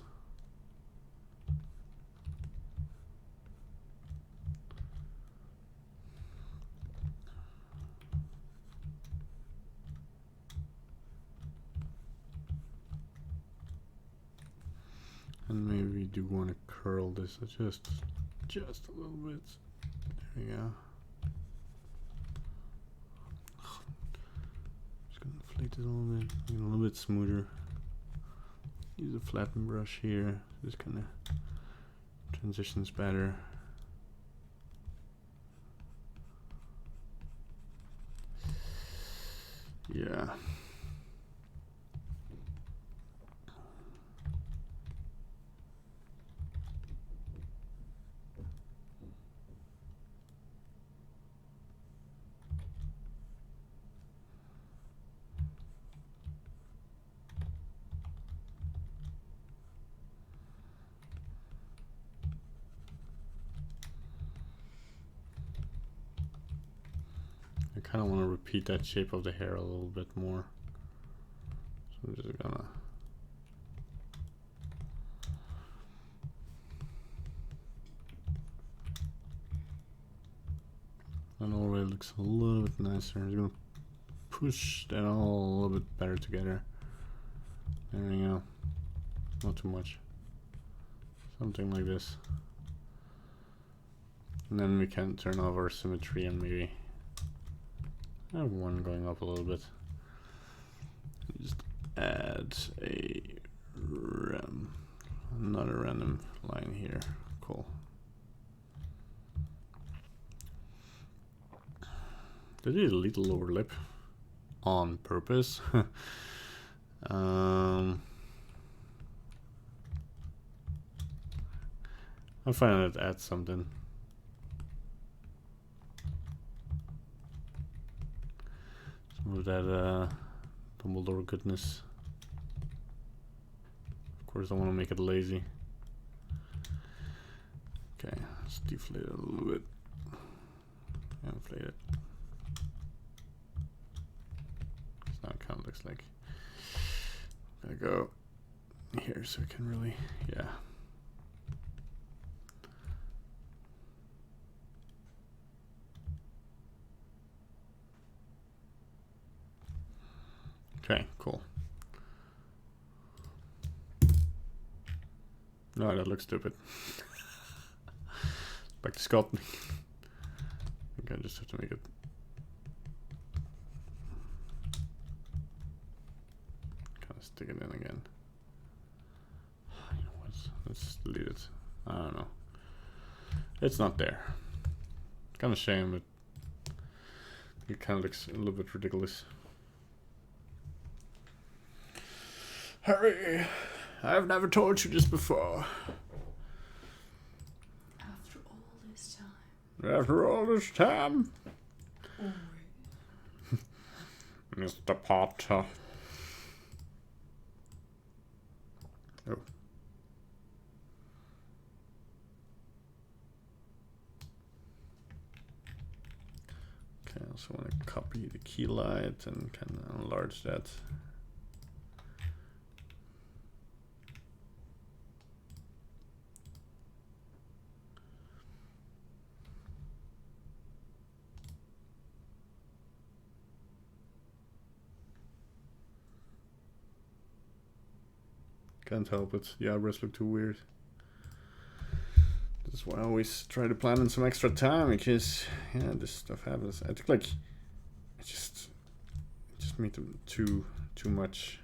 Speaker 1: And maybe we do want to curl this just a little bit. There we go. Just gonna inflate this a little bit, make it a little bit smoother. Use a flatten brush here. This kind of transitions better. Yeah. I kind of want to repeat that shape of the hair a little bit more. So I'm just gonna that already looks a little bit nicer. I'm just gonna push that all a little bit better together. There we go. Not too much. Something like this. And then we can turn off our symmetry and maybe have one going up a little bit. Just add a another same line here. Cool. Did you delete the lower lip on purpose? I find it adds something. Some of that Dumbledore goodness. Of course, I want to make it lazy. Okay, let's deflate it a little bit. Inflate it. Now it kind of looks like I'm gonna go here so it can really, yeah. Okay, cool. No, that looks stupid. Back to sculpting. I think I just have to make it. Kind of stick it in again. You know what? Let's delete it. I don't know. It's not there. Kind of shame, but it kind of looks a little bit ridiculous. Harry, I've never told you this before.
Speaker 2: After all this time.
Speaker 1: After all this time? Mr. Potter. Oh. Okay, I also want to copy the key light and kind of enlarge that. Can't help it. The eyebrows look too weird. That's why I always try to plan in some extra time, because yeah, this stuff happens. I think like it just made them too much.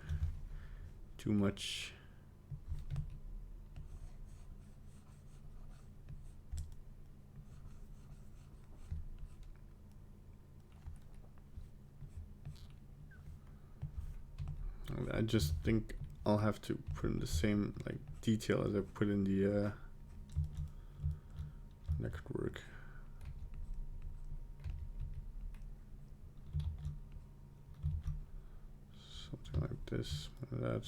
Speaker 1: I just think I'll have to put in the same like detail as I put in the that could work. Something like this, like that.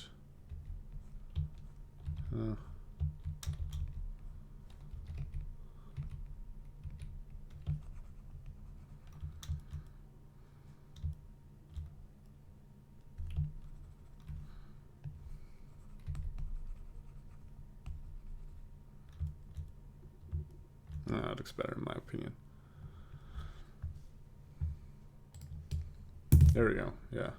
Speaker 1: That looks better in my opinion. There we go, yeah.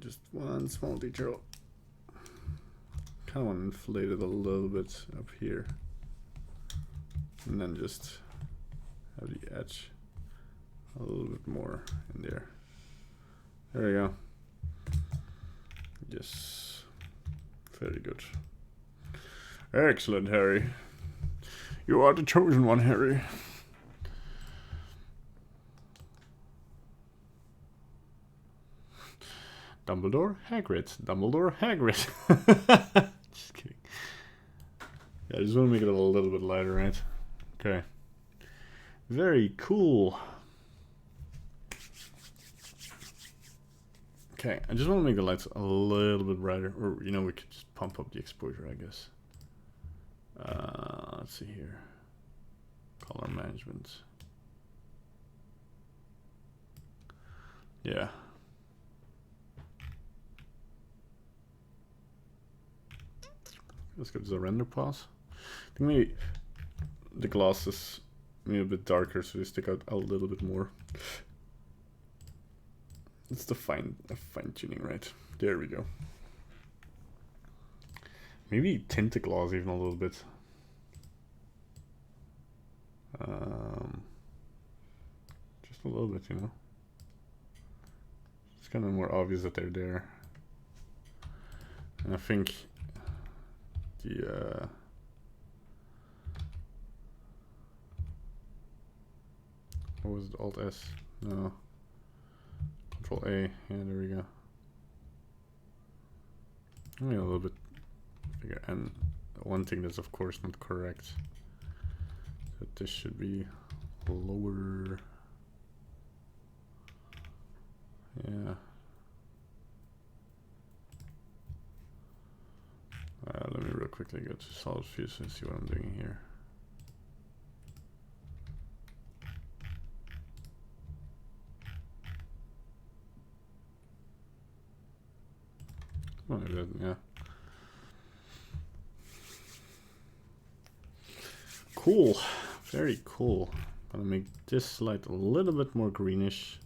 Speaker 1: Just one small detail. Kind of want to inflate it a little bit up here. And then just have the edge a little bit more in there. There we go. Yes, very good. Excellent, Harry. You are the chosen one, Harry. Dumbledore, Hagrid. Dumbledore, Hagrid. Just kidding. Yeah, I just want to make it a little bit lighter, right? Okay. Very cool. Okay, I just want to make the lights a little bit brighter. Or, you know, we could just pump up the exposure, I guess. Let's see here. Color management. Yeah. Let's go to the render pass. I think maybe the glasses maybe a bit darker so they stick out a little bit more. It's the fine tuning, right? There we go. Maybe tint the glass even a little bit. Just a little bit, you know. It's kind of more obvious that they're there. And I think the what was it? Alt S? No. Control A. Yeah, there we go. Only a little bit bigger. And one thing that's of course not correct. That this should be lower. Yeah. Let me real quickly go to Solid Views and see what I'm doing here. Oh, yeah. Cool. Very cool. I'm gonna make this slide a little bit more greenish.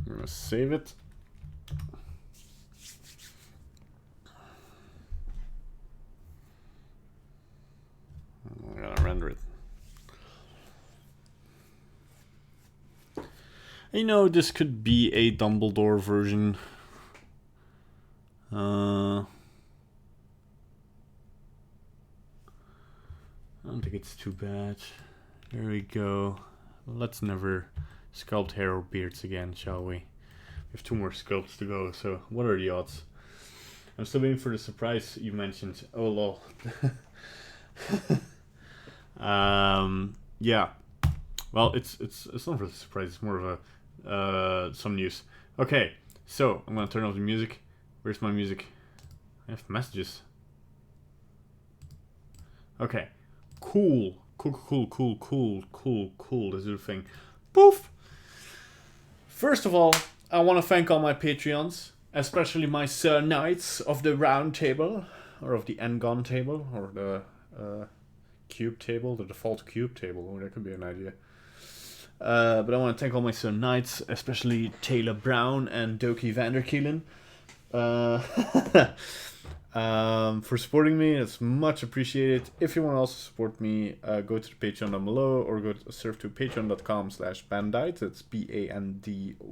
Speaker 1: I'm gonna save it. I'm gonna render it. You know, this could be a Dumbledore version. I don't think it's too bad. There we go. Let's never sculpt hair or beards again, shall we? We have 2 more sculpts to go, so what are the odds? I'm still waiting for the surprise you mentioned. Oh lol. Yeah. Well, it's not really a surprise. It's more of a some news. Okay, so I'm gonna turn off the music. Where's my music? I have messages. Okay. Cool. Let's do the thing. Poof. First of all, I want to thank all my Patreons, especially my Sir Knights of the Round Table, or of the Engon table, or the cube table, the default cube table. Oh, that could be an idea. But I want to thank all my Sir Knights, especially Taylor Brown and Doki Vanderkeelen. For supporting me. It's much appreciated. If you want to also support me, go to the Patreon down below, or go to surf to patreon.com/bandyte. That's BANDYT.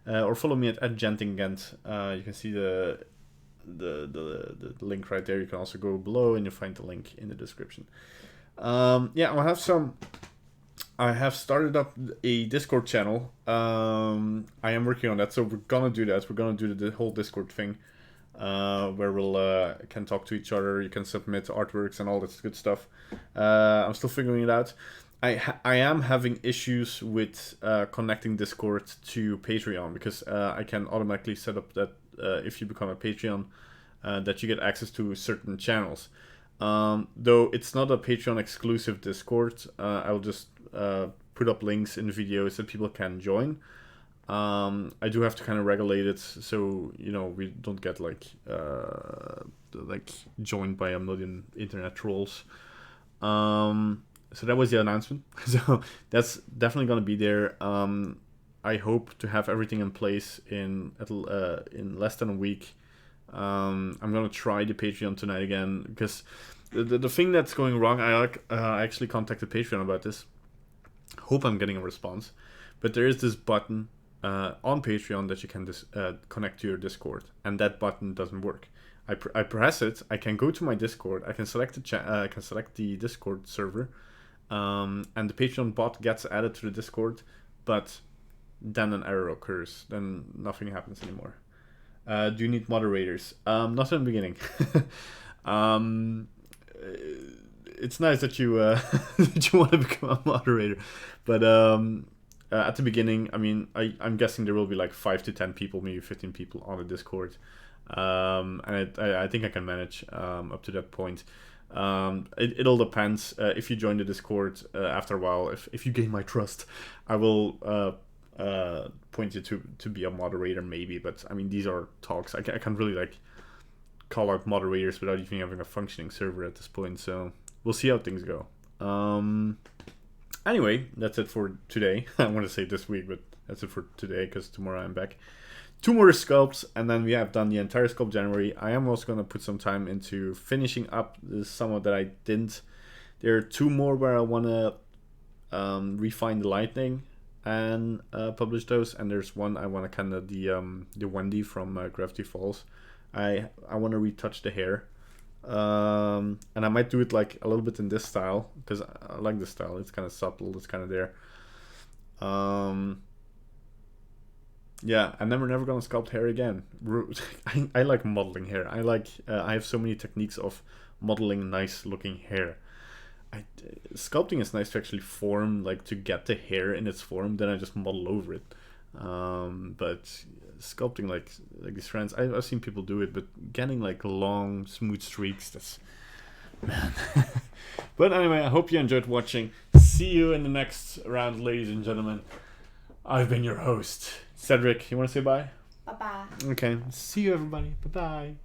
Speaker 1: Or follow me at @gentingent. You can see the link right there. You can also go below and you'll find the link in the description. Yeah, I have started up a Discord channel. I am working on that, so we're gonna do that. We're gonna do the whole Discord thing, where we'll can talk to each other. You can submit artworks and all that good stuff. I'm still figuring it out. I am having issues with connecting Discord to Patreon, because I can automatically set up that if you become a Patreon, that you get access to certain channels. Though it's not a Patreon exclusive Discord, I'll just put up links in videos that people can join. I do have to kind of regulate it, so you know we don't get like joined by a million internet trolls. So that was the announcement. So that's definitely gonna be there. I hope to have everything in place in less than a week. I'm gonna try the Patreon tonight again, because the thing that's going wrong, I actually contacted Patreon about this. Hope I'm getting a response, but there is this button on Patreon that you can connect to your Discord, and that button doesn't work. I press it, I can go to my Discord, I can select the Discord server, and the Patreon bot gets added to the Discord, but then an error occurs, then nothing happens anymore. Do you need moderators? Not in the beginning. It's nice that you that you want to become a moderator, but at the beginning, I mean, I'm guessing there will be like 5 to 10 people, maybe 15 people on the Discord, and I think I can manage up to that point. It all depends. If you join the Discord after a while, if you gain my trust, I will point you to be a moderator maybe. But I mean, these are talks. I can't really like call out moderators without even having a functioning server at this point. So we'll see how things go. Anyway, that's it for today. I want to say this week, but that's it for today, because tomorrow I'm back. 2 more sculpts, and then we have done the entire SculptJanuary. I am also going to put some time into finishing up some of that I didn't. There are 2 more where I want to refine the lighting, and publish those. And there's one I want to kind of the Wendy from Gravity Falls. I want to retouch the hair, and I might do it like a little bit in this style because I like this style. It's kind of subtle. It's kind of there. Yeah, and then we're never gonna sculpt hair again. I like modeling hair. I have so many techniques of modeling nice looking hair. Sculpting is nice to actually form, like to get the hair in its form. Then I just model over it. But sculpting like these friends, I've seen people do it, but getting like long smooth streaks, that's man. But anyway, I hope you enjoyed watching. See you in the next round, ladies and gentlemen. I've been your host, Cedric. You want to say bye?
Speaker 2: Bye-bye.
Speaker 1: Okay. See you, everybody. Bye-bye.